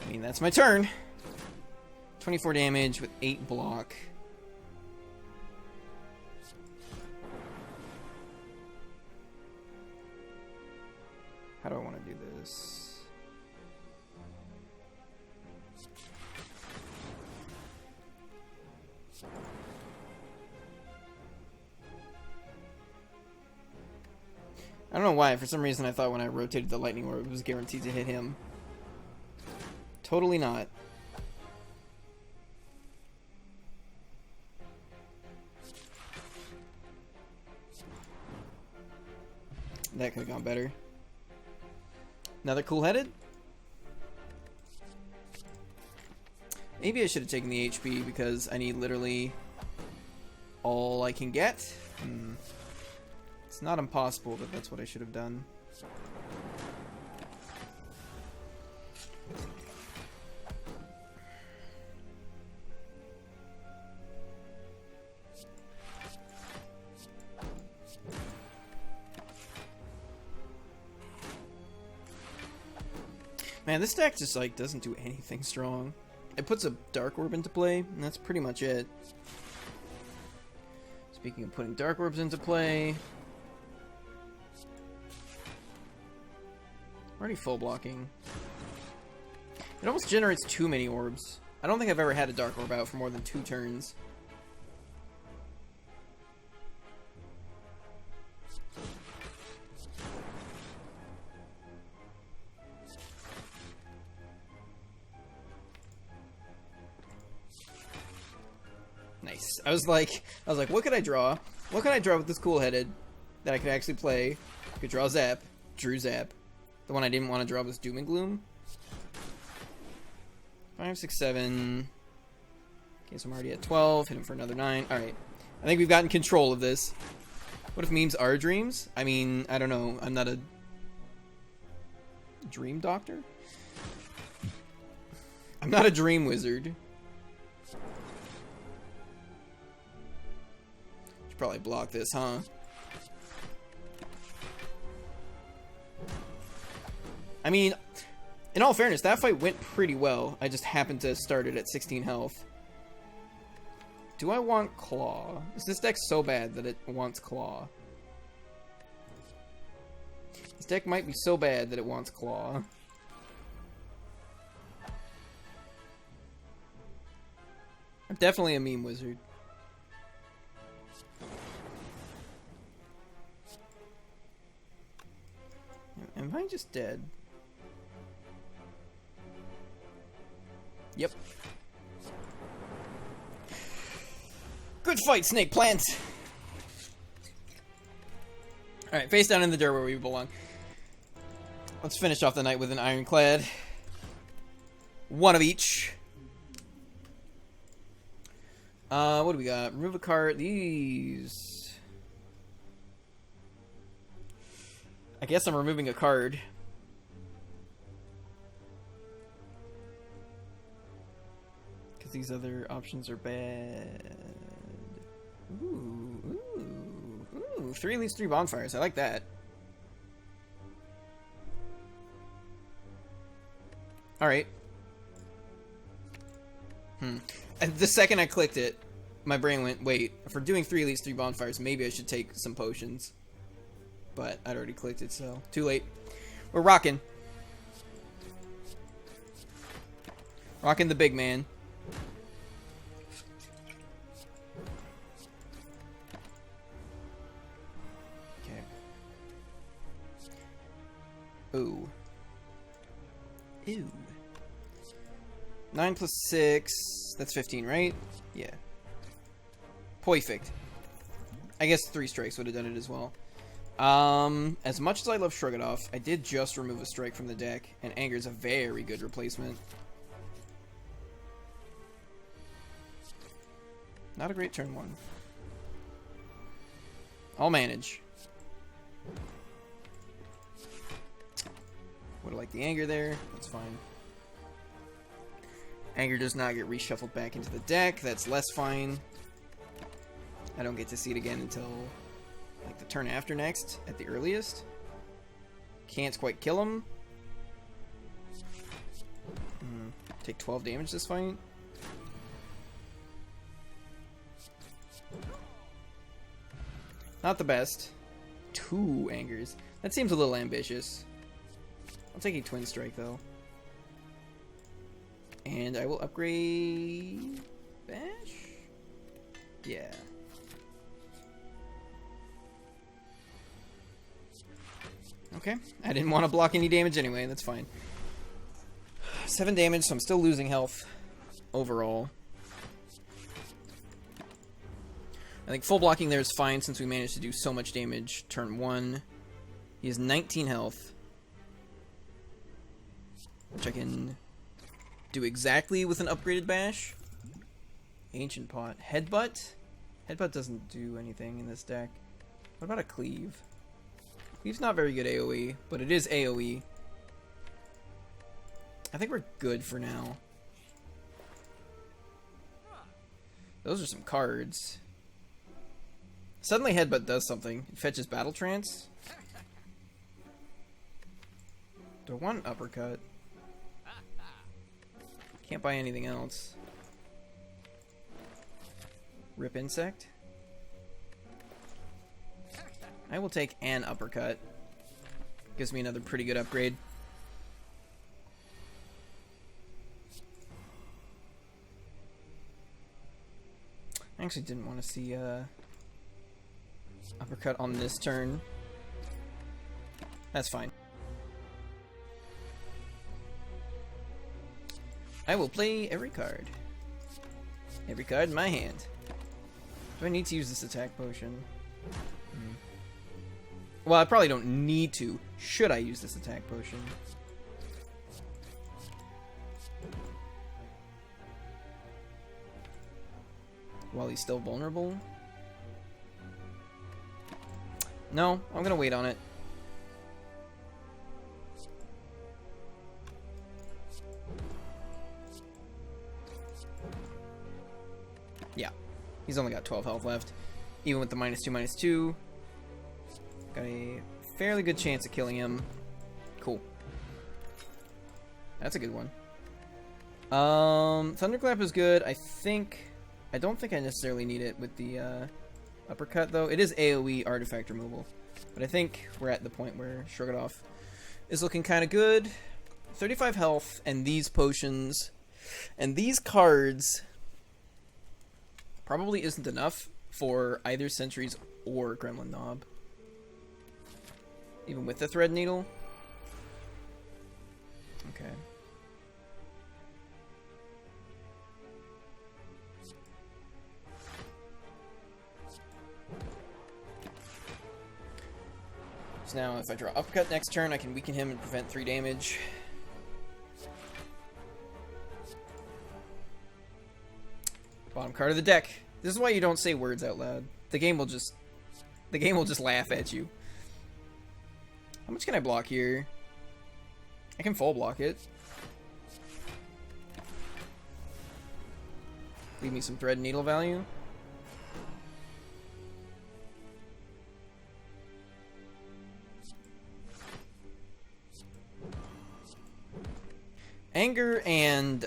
I mean, that's my turn. 24 damage with 8 block. How do I want to do this? I don't know why. For some reason, I thought when I rotated the lightning orb, it was guaranteed to hit him. Totally not. That could have gone better. Another cool-headed? Maybe I should have taken the HP because I need literally all I can get. It's not impossible that that's what I should have done. Man, this deck just, like, doesn't do anything strong. It puts a Dark Orb into play, and that's pretty much it. Speaking of putting Dark Orbs into play... I'm already full blocking. It almost generates too many orbs. I don't think I've ever had a Dark Orb out for more than 2 turns. Nice. I was like, what could I draw? What can I draw with this cool-headed that I could actually play? I could draw Zap. Drew Zap. The one I didn't want to draw was Doom and Gloom. 5, 6, 7. Okay, so I'm already at 12. Hit him for another 9. Alright. I think we've gotten control of this. What if memes are dreams? I mean, I don't know. I'm not a dream doctor? I'm not a dream wizard. Should probably block this, huh? I mean, in all fairness, that fight went pretty well. I just happened to start it at 16 health. Do I want Claw? Is this deck so bad that it wants Claw? This deck might be so bad that it wants Claw. I'm definitely a meme wizard. Am I just dead? Yep. Good fight, Snake Plant! Alright, face down in the dirt where we belong. Let's finish off the night with an Ironclad. One of each. What do we got? Remove a card. These. I guess I'm removing a card. Because these other options are bad. Ooh, ooh, ooh. 3 leaves 3 bonfires. I like that. Alright. The second I clicked it, my brain went, wait, if we're doing 3 leaves 3 bonfires, maybe I should take some potions. But I'd already clicked it, so too late. We're rocking. Rocking the big man. Okay. Ooh. Ew. 9 plus 6. That's 15, right? Yeah. Perfect. I guess 3 strikes would have done it as well. As much as I love Shrug It Off, I did just remove a strike from the deck, and Anger is a very good replacement. Not a great turn 1. I'll manage. Would've liked the Anger there. That's fine. Anger does not get reshuffled back into the deck. That's less fine. I don't get to see it again until like the turn after next at the earliest. Can't quite kill him. Take 12 damage this fight. Not the best. 2 Angers. That seems a little ambitious. I'll take a Twin Strike though. And I will upgrade Bash? Yeah. Okay. I didn't want to block any damage anyway, that's fine. 7 damage, so I'm still losing health overall. I think full blocking there is fine since we managed to do so much damage turn 1. He has 19 health. Which I can do exactly with an upgraded bash. Ancient Pot. Headbutt? Headbutt doesn't do anything in this deck. What about a Cleave? Cleave's not very good AoE, but it is AoE. I think we're good for now. Those are some cards. Suddenly Headbutt does something. It fetches Battle Trance. Do I want Uppercut? Can't buy anything else. Rip Insect. I will take an Uppercut. Gives me another pretty good upgrade. I actually didn't want to see Uppercut on this turn. That's fine. I will play every card. Every card in my hand. Do I need to use this attack potion? Well, I probably don't need to. Should I use this attack potion? While he's still vulnerable? No, I'm gonna wait on it. Yeah, he's only got 12 health left. Even with the -2/-2. Got a fairly good chance of killing him. Cool. That's a good one. Thunderclap is good. I don't think I necessarily need it with the Uppercut, though. It is AoE artifact removal. But I think we're at the point where Shrug It Off is looking kind of good. 35 health, and these potions, and these cards probably isn't enough for either Sentries or Gremlin Knob. Even with the Thread Needle. Okay. So now if I draw Uppercut next turn, I can weaken him and prevent 3 damage. Bottom card of the deck. This is why you don't say words out loud. The game will just laugh at you. How much can I block here? I can full block it. Leave me some Thread Needle value. Anger and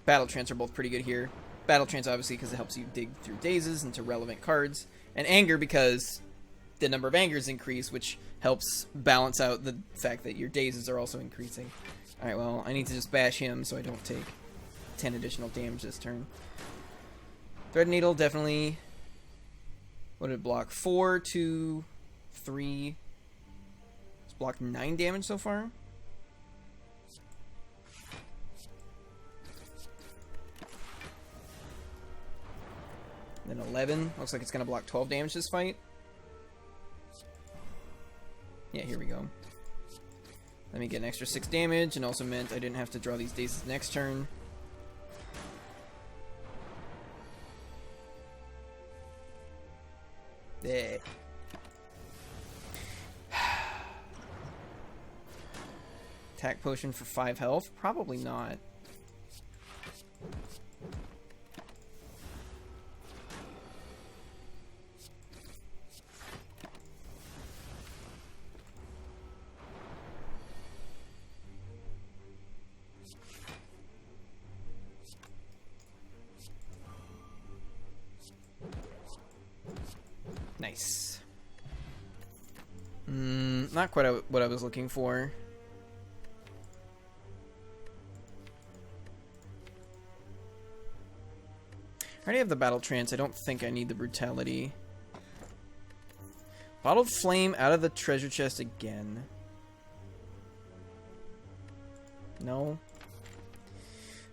Battle Trance are both pretty good here. Battle Trance obviously because it helps you dig through dazes into relevant cards. And Anger because the number of angers increase, which helps balance out the fact that your dazes are also increasing. Alright, well, I need to just bash him so I don't take 10 additional damage this turn. Thread Needle definitely... What did it block? 4, 2, 3... It's blocked 9 damage so far. Then 11. Looks like it's going to block 12 damage this fight. Yeah, here we go. Let me get an extra 6 damage, and also meant I didn't have to draw these dazes next turn. There. Attack potion for 5 health? Probably not. Nice. Not quite what I was looking for. I already have the Battle Trance. I don't think I need the Brutality. Bottled Flame out of the treasure chest again. No.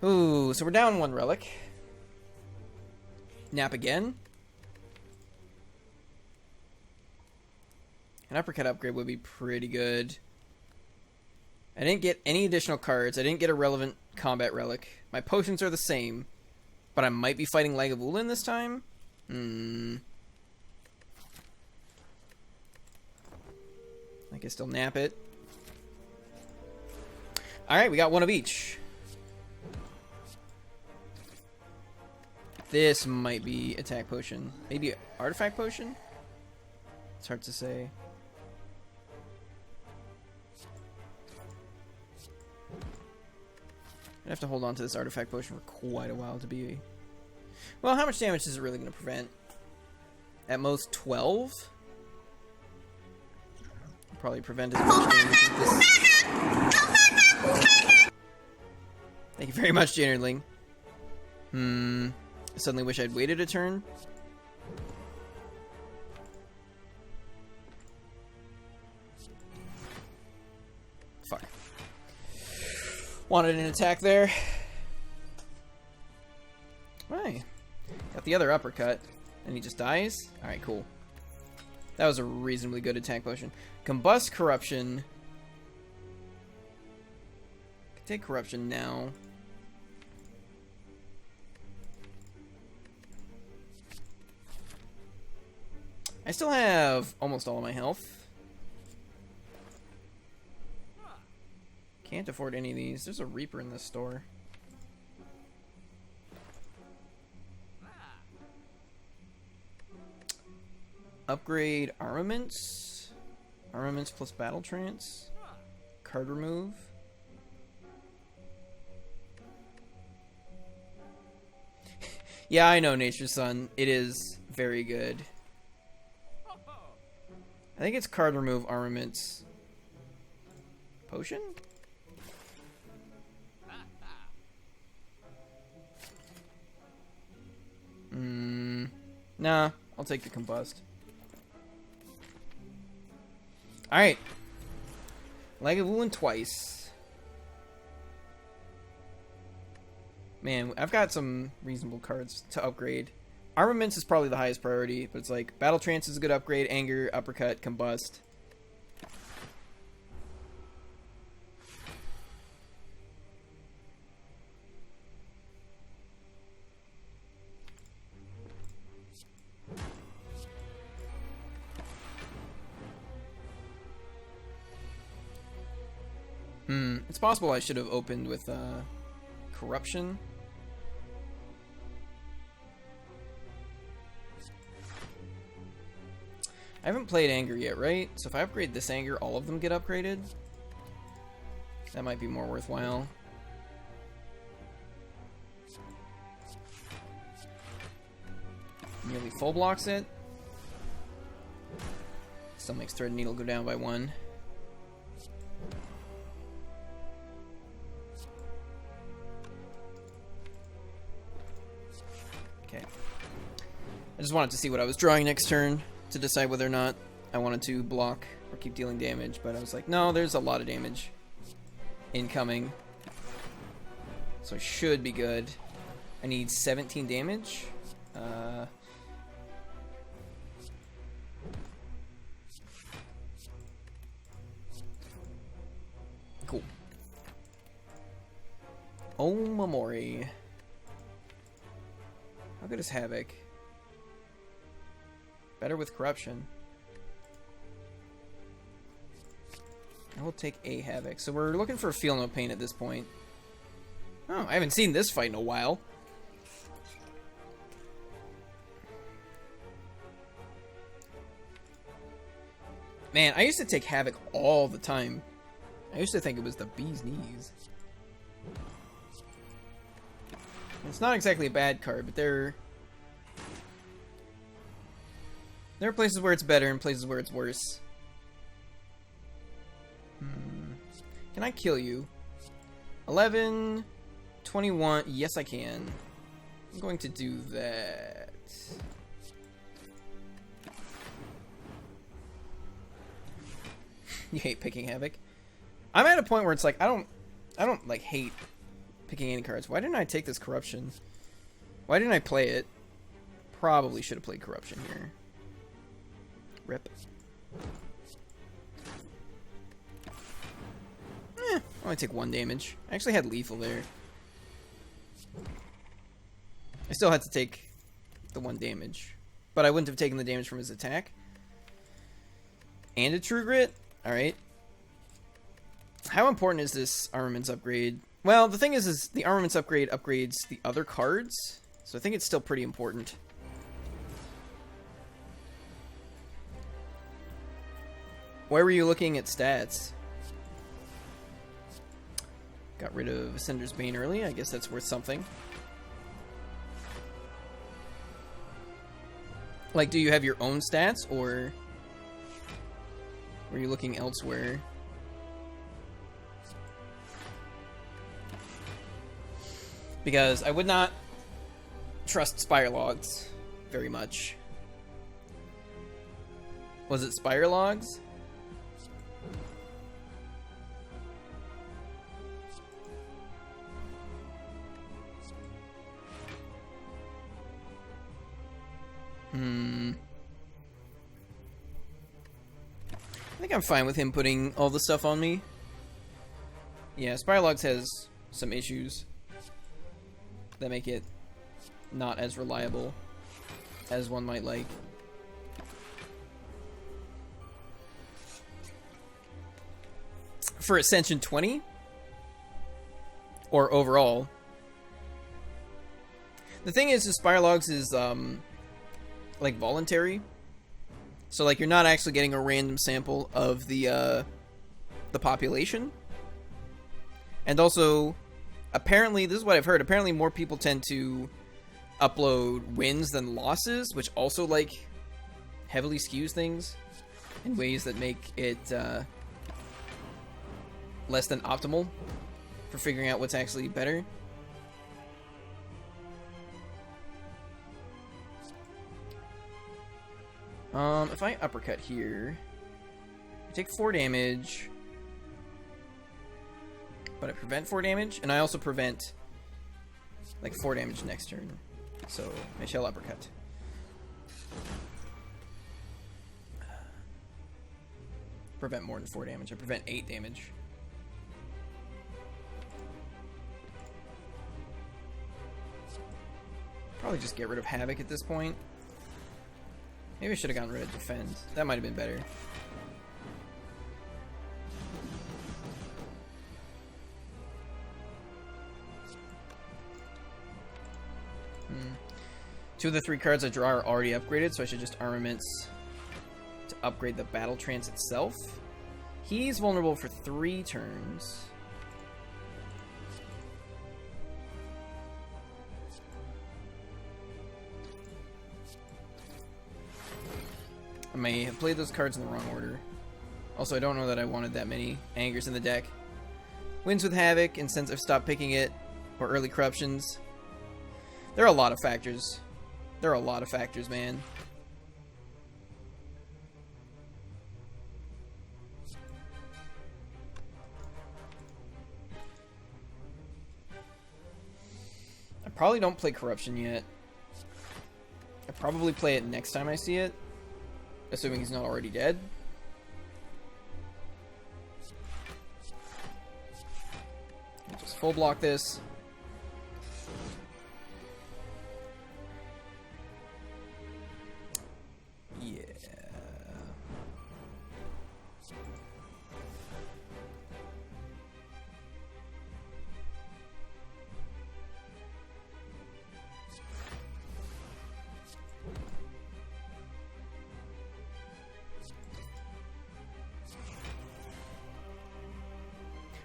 Ooh, so we're down 1 relic. Nap again. An Uppercut upgrade would be pretty good. I didn't get any additional cards. I didn't get a relevant combat relic. My potions are the same. But I might be fighting Lagavulin this time. I can still nap it. Alright, we got one of each. This might be attack potion. Maybe artifact potion? It's hard to say. I have to hold on to this artifact potion for quite a while to be... Well, how much damage is it really going to prevent? At most 12? Probably prevent as much damage with this. Thank you very much, Jannerling. I suddenly wish I'd waited a turn. Fuck. Wanted an attack there. Right. Got the other uppercut. And he just dies? Alright, cool. That was a reasonably good attack potion. Combust Corruption. Could take Corruption now. I still have almost all of my health. Can't afford any of these. There's a Reaper in this store. Upgrade armaments. Armaments plus battle trance. Card remove. Yeah, I know, Nature's Son. It is very good. I think it's card remove armaments. Potion? Nah, I'll take the combust. Alright. Lagavulin twice. Man, I've got some reasonable cards to upgrade. Armaments is probably the highest priority, but it's like Battle Trance is a good upgrade, Anger, Uppercut, Combust. It's possible I should have opened with Corruption. I haven't played Anger yet, right? So if I upgrade this Anger, all of them get upgraded? That might be more worthwhile. Nearly full blocks it. Still makes Thread Needle go down by 1. Okay. I just wanted to see what I was drawing next turn to decide whether or not I wanted to block or keep dealing damage, but I was like, no, there's a lot of damage incoming. So I should be good. I need 17 damage. Cool. Oh, Mamori. How good is Havoc? Better with Corruption. I will take a Havoc. So we're looking for Feel No Pain at this point. Oh, I haven't seen this fight in a while. Man, I used to take Havoc all the time. I used to think it was the bee's knees. It's not exactly a bad card, but there are places where it's better and places where it's worse. Can I kill you? 11, 21. Yes, I can. I'm going to do that. You hate picking Havoc. I'm at a point where it's like I don't like hate picking any cards. Why didn't I take this Corruption? Why didn't I play it? Probably should have played Corruption here. Rip. Only take 1 damage. I actually had lethal there. I still had to take the 1 damage. but I wouldn't have taken the damage from his attack. And a True Grit? Alright. How important is this armaments upgrade? Well, the thing is the armaments upgrade upgrades the other cards, so I think it's still pretty important. Where were you looking at stats? Got rid of Ascender's Bane early. I guess that's worth something. Like, do you have your own stats, or were you looking elsewhere? Because I would not trust Spire logs very much. Was it Spire logs? I think I'm fine with him putting all the stuff on me. Yeah, Spire logs has some issues that make it not as reliable as one might like. For Ascension 20? Or overall? The thing is, Spire logs is, like, voluntary. So, like, you're not actually getting a random sample of the population. And also, apparently, this is what I've heard, apparently more people tend to upload wins than losses, which also, like, heavily skews things in ways that make it, less than optimal for figuring out what's actually better. If I uppercut here, I take 4 damage, but I prevent 4 damage, and I also prevent, like, 4 damage next turn. So, I shall uppercut. Prevent more than 4 damage. I prevent 8 damage. Probably just get rid of Havoc at this point. Maybe I should have gotten rid of Defend. That might have been better. Two of the 3 cards I draw are already upgraded, so I should just Armaments to upgrade the Battle Trance itself. He's vulnerable for 3 turns. I may have played those cards in the wrong order. Also, I don't know that I wanted that many Angers in the deck. Wins with Havoc, and since I've stopped picking it, or early Corruptions. There are a lot of factors. There are a lot of factors, man. I probably don't play Corruption yet. I probably play it next time I see it. Assuming he's not already dead. I'll just full block this. Yeah.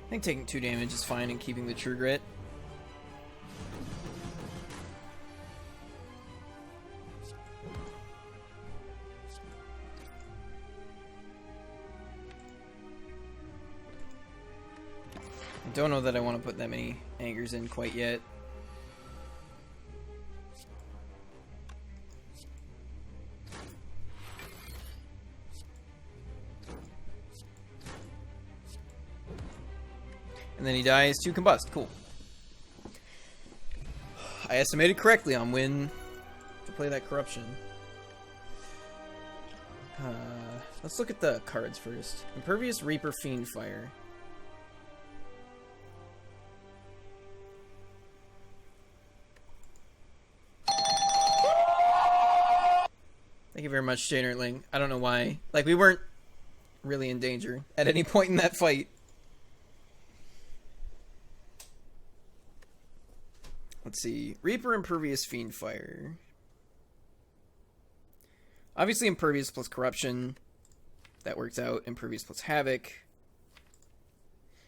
I think taking 2 damage is fine and keeping the True Grit. I don't know that I want to put that many Angers in quite yet. And then he dies to Combust. Cool. I estimated correctly on when to play that Corruption. Let's look at the cards first. Impervious Reaper, Fiendfire. Thank you very much, Jainertling. I don't know why. Like, we weren't really in danger at any point in that fight. Let's see. Reaper, Impervious, Fiendfire. Obviously, Impervious plus Corruption. That works out. Impervious plus Havoc.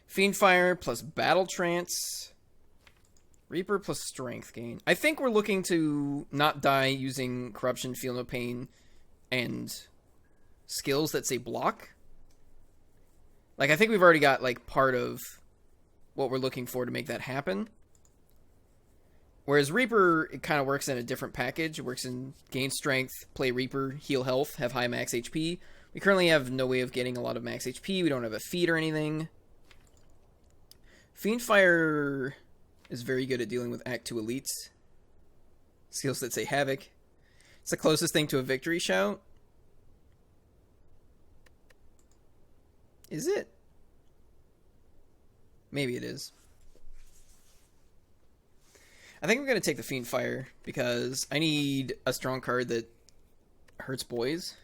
Fiendfire plus Battle Trance. Reaper plus Strength Gain. I think we're looking to not die using Corruption, Feel No Pain, and skills that say block. Like, I think we've already got, like, part of what we're looking for to make that happen. Whereas Reaper, it kind of works in a different package. It works in gain strength, play Reaper, heal health, have high max HP. We currently have no way of getting a lot of max HP. We don't have a feed or anything. Fiendfire is very good at dealing with Act 2 elites. Skills that say Havoc. It's the closest thing to a victory shout. Is it? Maybe it is. I think I'm going to take the Fiendfire because I need a strong card that hurts boys.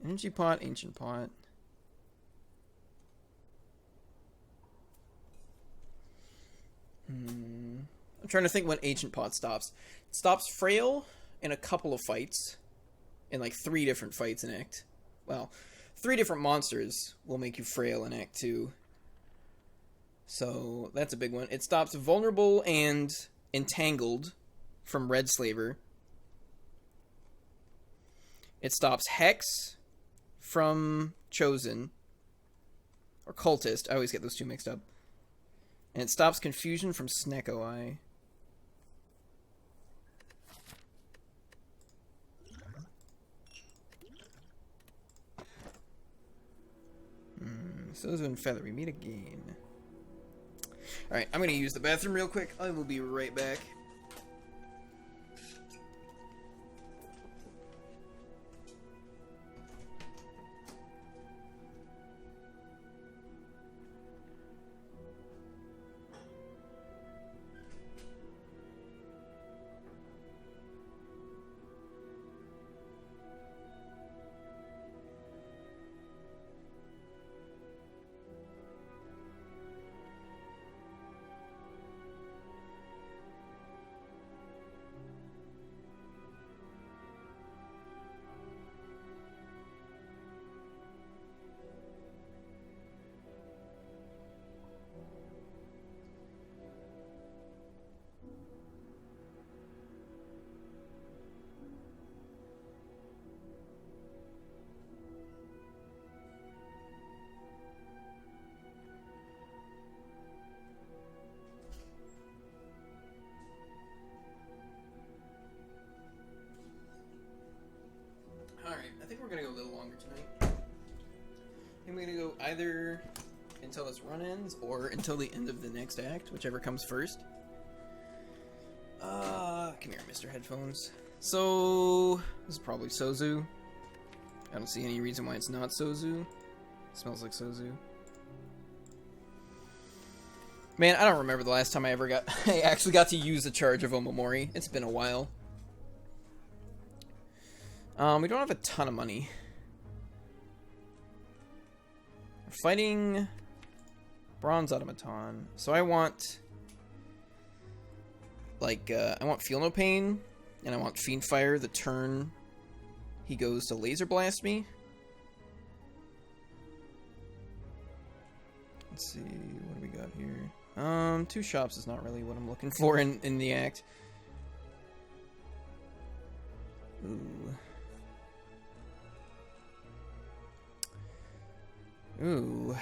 Energy Pot, Ancient Pot. I'm trying to think when Ancient Pot stops. It stops Frail in a couple of fights. In like 3 different fights in Act. Well, 3 different monsters will make you frail in Act 2. So, that's a big one. It stops Vulnerable and Entangled from Red Slaver. It stops Hex from Chosen. Or Cultist. I always get those two mixed up. And it stops Confusion from Snecko Eye. Sozu and Feather, we meet again. Alright, I'm going to use the bathroom real quick. I will be right back. Alright, I think we're going to go a little longer tonight. I think we're going to go either until this run ends or until the end of the next act, whichever comes first. Come here, Mr. Headphones. So, this is probably Sozu. I don't see any reason why it's not Sozu. It smells like Sozu. Man, I don't remember the last time I actually got to use a charge of Omamori. It's been a while. We don't have a ton of money. We're fighting Bronze Automaton. So I want, like, I want Feel No Pain, and I want Fiendfire the turn he goes to Laser Blast me. Let's see, what do we got here? 2 shops is not really what I'm looking for in the act. Ooh. Ooh.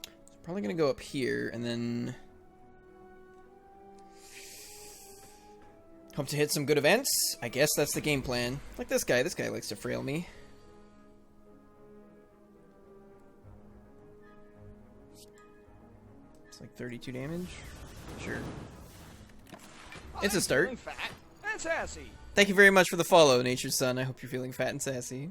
So probably gonna go up here and then hope to hit some good events. I guess that's the game plan. Like this guy. This guy likes to frail me. It's like 32 damage. Sure. It's a start. I'm feeling fat and sassy. Thank you very much for the follow, Nature's Son. I hope you're feeling fat and sassy.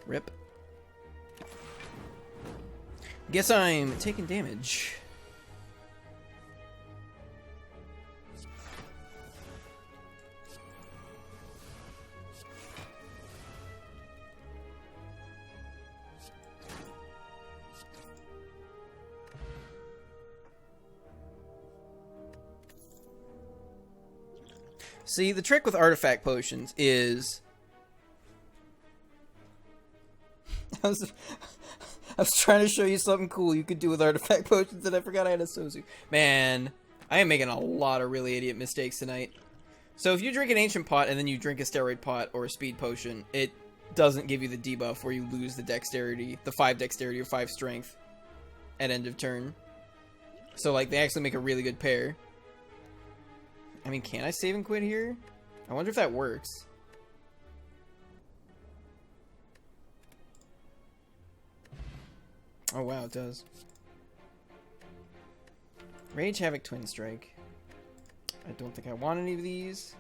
Rip. Guess I'm taking damage. See, the trick with artifact potions is... I was trying to show you something cool you could do with artifact potions and I forgot I had a Sozu. Man, I am making a lot of really idiot mistakes tonight. So if you drink an ancient pot and then you drink a steroid pot or a speed potion, it doesn't give you the debuff where you lose the dexterity, the 5 dexterity or 5 strength at end of turn. So like they actually make a really good pair. I mean, can I save and quit here? I wonder if that works. Oh wow, it does. Rage, Havoc, Twin Strike. I don't think I want any of these.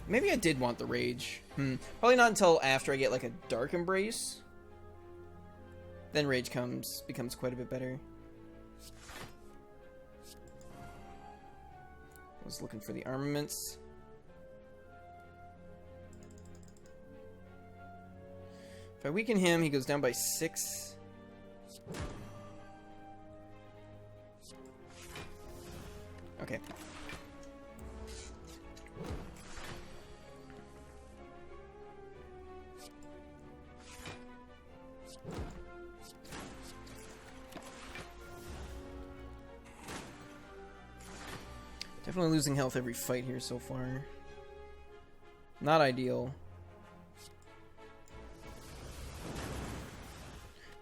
Maybe I did want the Rage. Probably not until after I get like a Dark Embrace. Then Rage becomes quite a bit better. I was looking for the armaments. If I weaken him, he goes down by 6. Okay. Definitely losing health every fight here so far. Not ideal.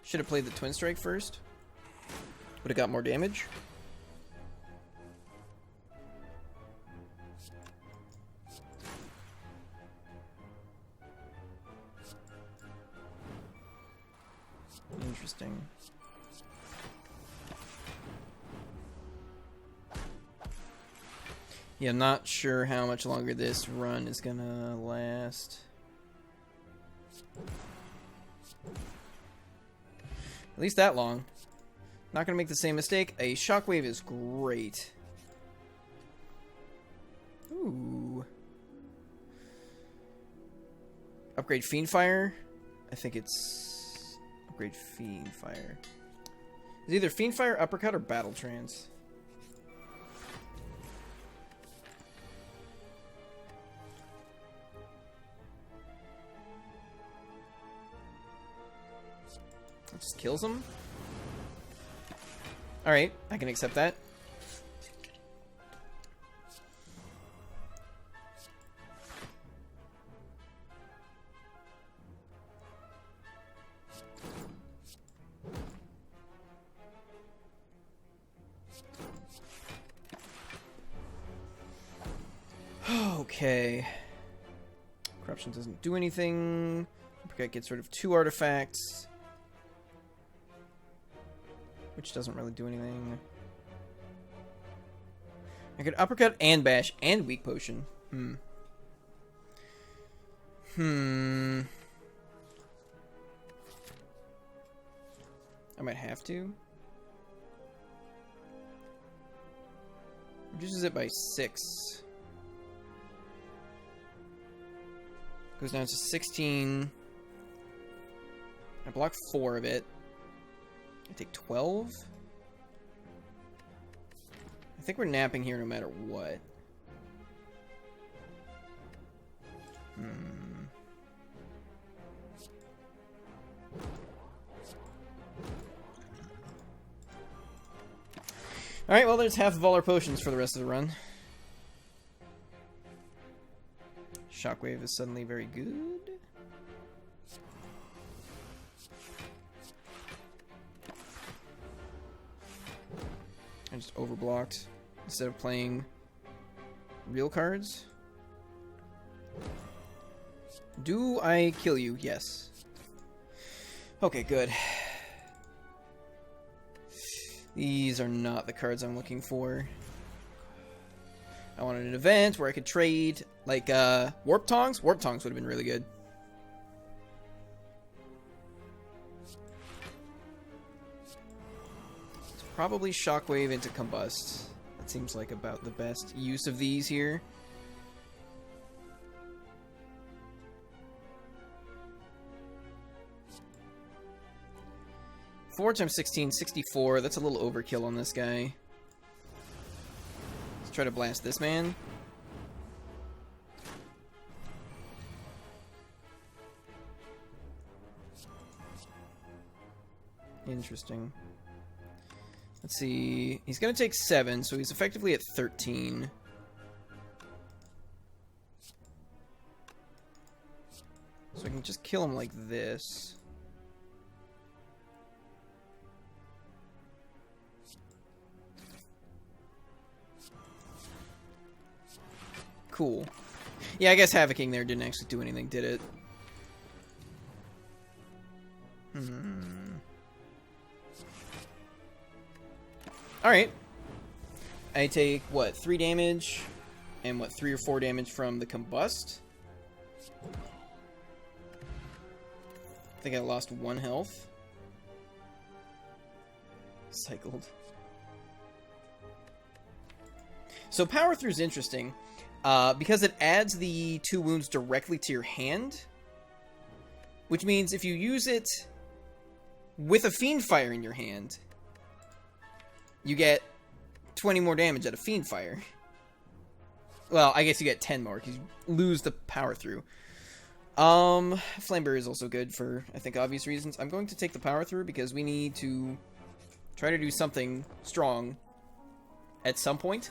Should have played the Twin Strike first. Would have got more damage. Interesting. Yeah, I'm not sure how much longer this run is gonna last. At least that long. Not gonna make the same mistake. A shockwave is great. Ooh. Upgrade Fiendfire. I think it's upgrade Fiendfire. It's either Fiendfire, Uppercut, or Battle Trance. That just kills him. Alright, I can accept that. Okay. Corruption doesn't do anything. Uppercut gets rid of 2 artifacts. Which doesn't really do anything. I could uppercut and bash and weak potion. I might have to. Reduces it by 6. Goes down to 16. I block 4 of it. I take 12. I think we're napping here no matter what. Alright, well, there's half of all our potions for the rest of the run. Shockwave is suddenly very good. I just overblocked instead of playing real cards. Do I kill you? Yes. Okay, good. These are not the cards I'm looking for. I wanted an event where I could trade, like, Warp Tongs. Warp Tongs would have been really good. Probably Shockwave into Combust. That seems like about the best use of these here. Four times 16, 64. That's a little overkill on this guy. Let's try to blast this man. Interesting. Let's see. He's going to take 7, so he's effectively at 13. So I can just kill him like this. Cool. Yeah, I guess Havocing there didn't actually do anything, did it? Alright. I take, what, 3 damage? And what, 3 or 4 damage from the Combust? I think I lost 1 health. Cycled. So Power Through is interesting. Because it adds the 2 wounds directly to your hand. Which means if you use it with a Fiend Fire in your hand, you get 20 more damage out of Fiend Fire. Well, I guess you get 10 more, because you lose the Power Through. Flamberry is also good for, I think, obvious reasons. I'm going to take the Power Through, because we need to try to do something strong at some point.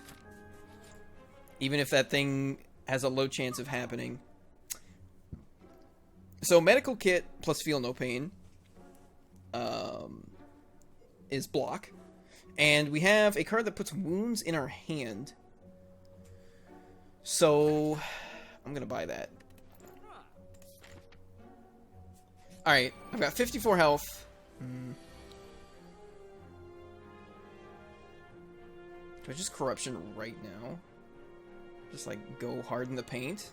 Even if that thing has a low chance of happening. So, Medical Kit plus Feel No Pain is block. And we have a card that puts wounds in our hand. So, I'm going to buy that. Alright, I've got 54 health. Do I just Corruption right now? Just, like, go hard in the paint?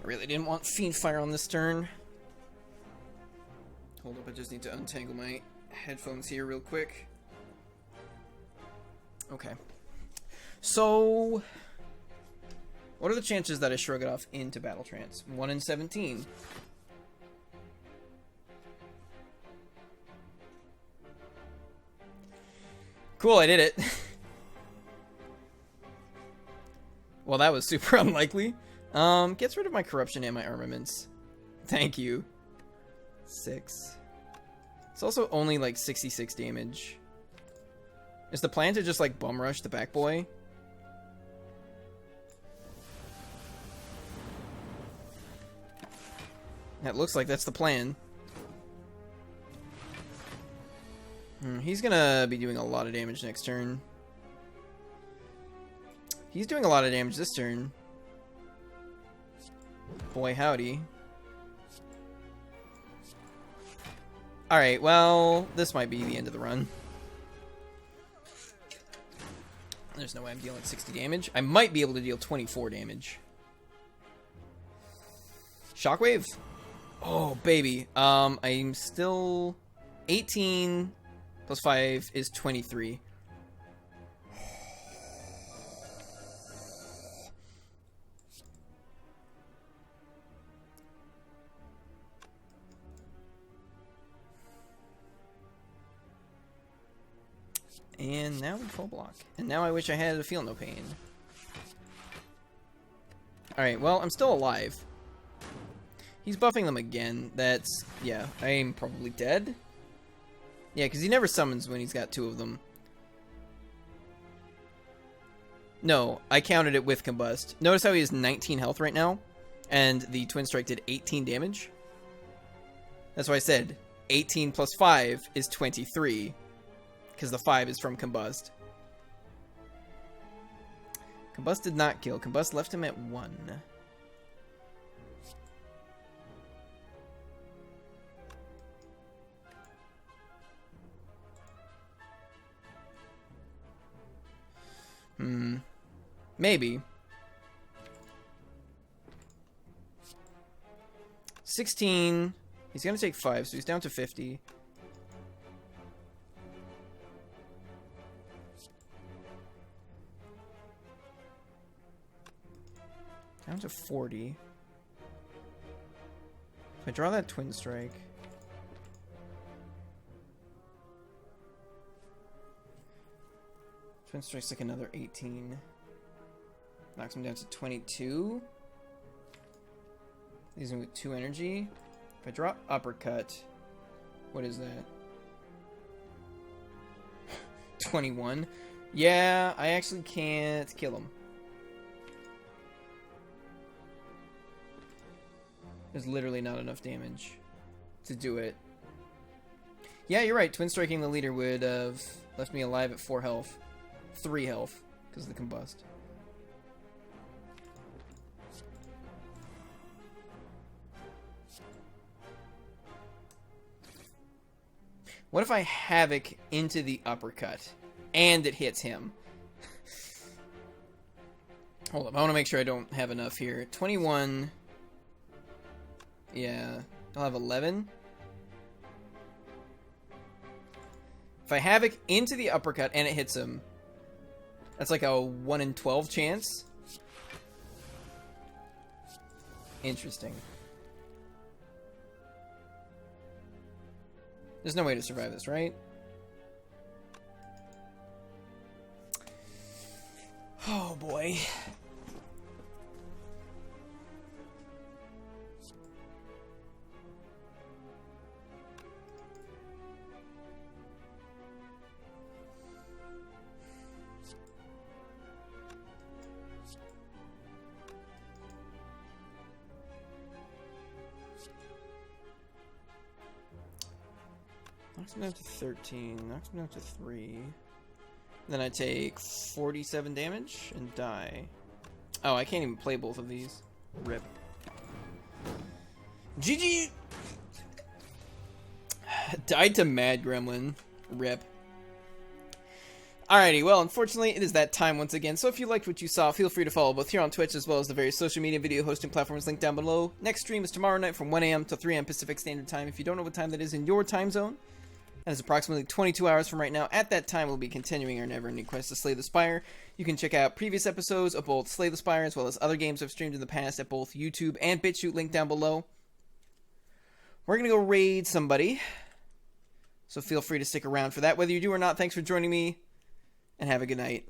I really didn't want Fiend Fire on this turn. Hold up, I just need to untangle my headphones here real quick. Okay. So, what are the chances that I shrug it off into Battle Trance? 1 in 17. Cool, I did it. Well, that was super unlikely. Gets rid of my Corruption and my Armaments. Thank you. 6. It's also only like 66 damage. Is the plan to just like bum rush the back boy? That looks like that's the plan. He's gonna be doing a lot of damage next turn. He's doing a lot of damage this turn. Boy howdy. Alright, well, this might be the end of the run. There's no way I'm dealing 60 damage. I might be able to deal 24 damage. Shockwave? Oh, baby. I'm still 18 plus 5 is 23. And now we full block. And now I wish I had a Feel No Pain. Alright, well, I'm still alive. He's buffing them again. That's... yeah, I'm probably dead. Yeah, because he never summons when he's got 2 of them. No, I counted it with Combust. Notice how he has 19 health right now, and the Twin Strike did 18 damage. That's why I said 18 plus 5 is 23. Because the 5 is from Combust. Combust did not kill. Combust left him at 1. Maybe. 16. He's going to take 5, so he's down to 50. Down to 40. If I draw that Twin Strike... Twin Strike's like another 18. Knocks him down to 22. Leaves him with 2 energy. If I draw Uppercut... What is that? 21. Yeah, I actually can't kill him. There's literally not enough damage to do it. Yeah, you're right. Twin Striking the leader would have left me alive at 4 health. 3 health, because of the combust. What if I Havoc into the uppercut and it hits him? Hold up, I want to make sure I don't have enough here. 21. Yeah, I'll have 11. If I Havoc into the uppercut and it hits him, that's like a 1 in 12 chance. Interesting. There's no way to survive this, right? Oh boy. Knocks him down to 13. Knocks him down to 3. Then I take 47 damage and die. Oh, I can't even play both of these. Rip. GG! Died to Mad Gremlin. Rip. Alrighty, well, unfortunately, it is that time once again. So if you liked what you saw, feel free to follow both here on Twitch as well as the various social media video hosting platforms linked down below. Next stream is tomorrow night from 1 a.m. to 3 a.m. Pacific Standard Time. If you don't know what time that is in your time zone, that is approximately 22 hours from right now. At that time, we'll be continuing our never-ending quest to slay the Spire. You can check out previous episodes of both Slay the Spire as well as other games I've streamed in the past at both YouTube and BitChute, linked down below. We're going to go raid somebody, so feel free to stick around for that. Whether you do or not, thanks for joining me, and have a good night.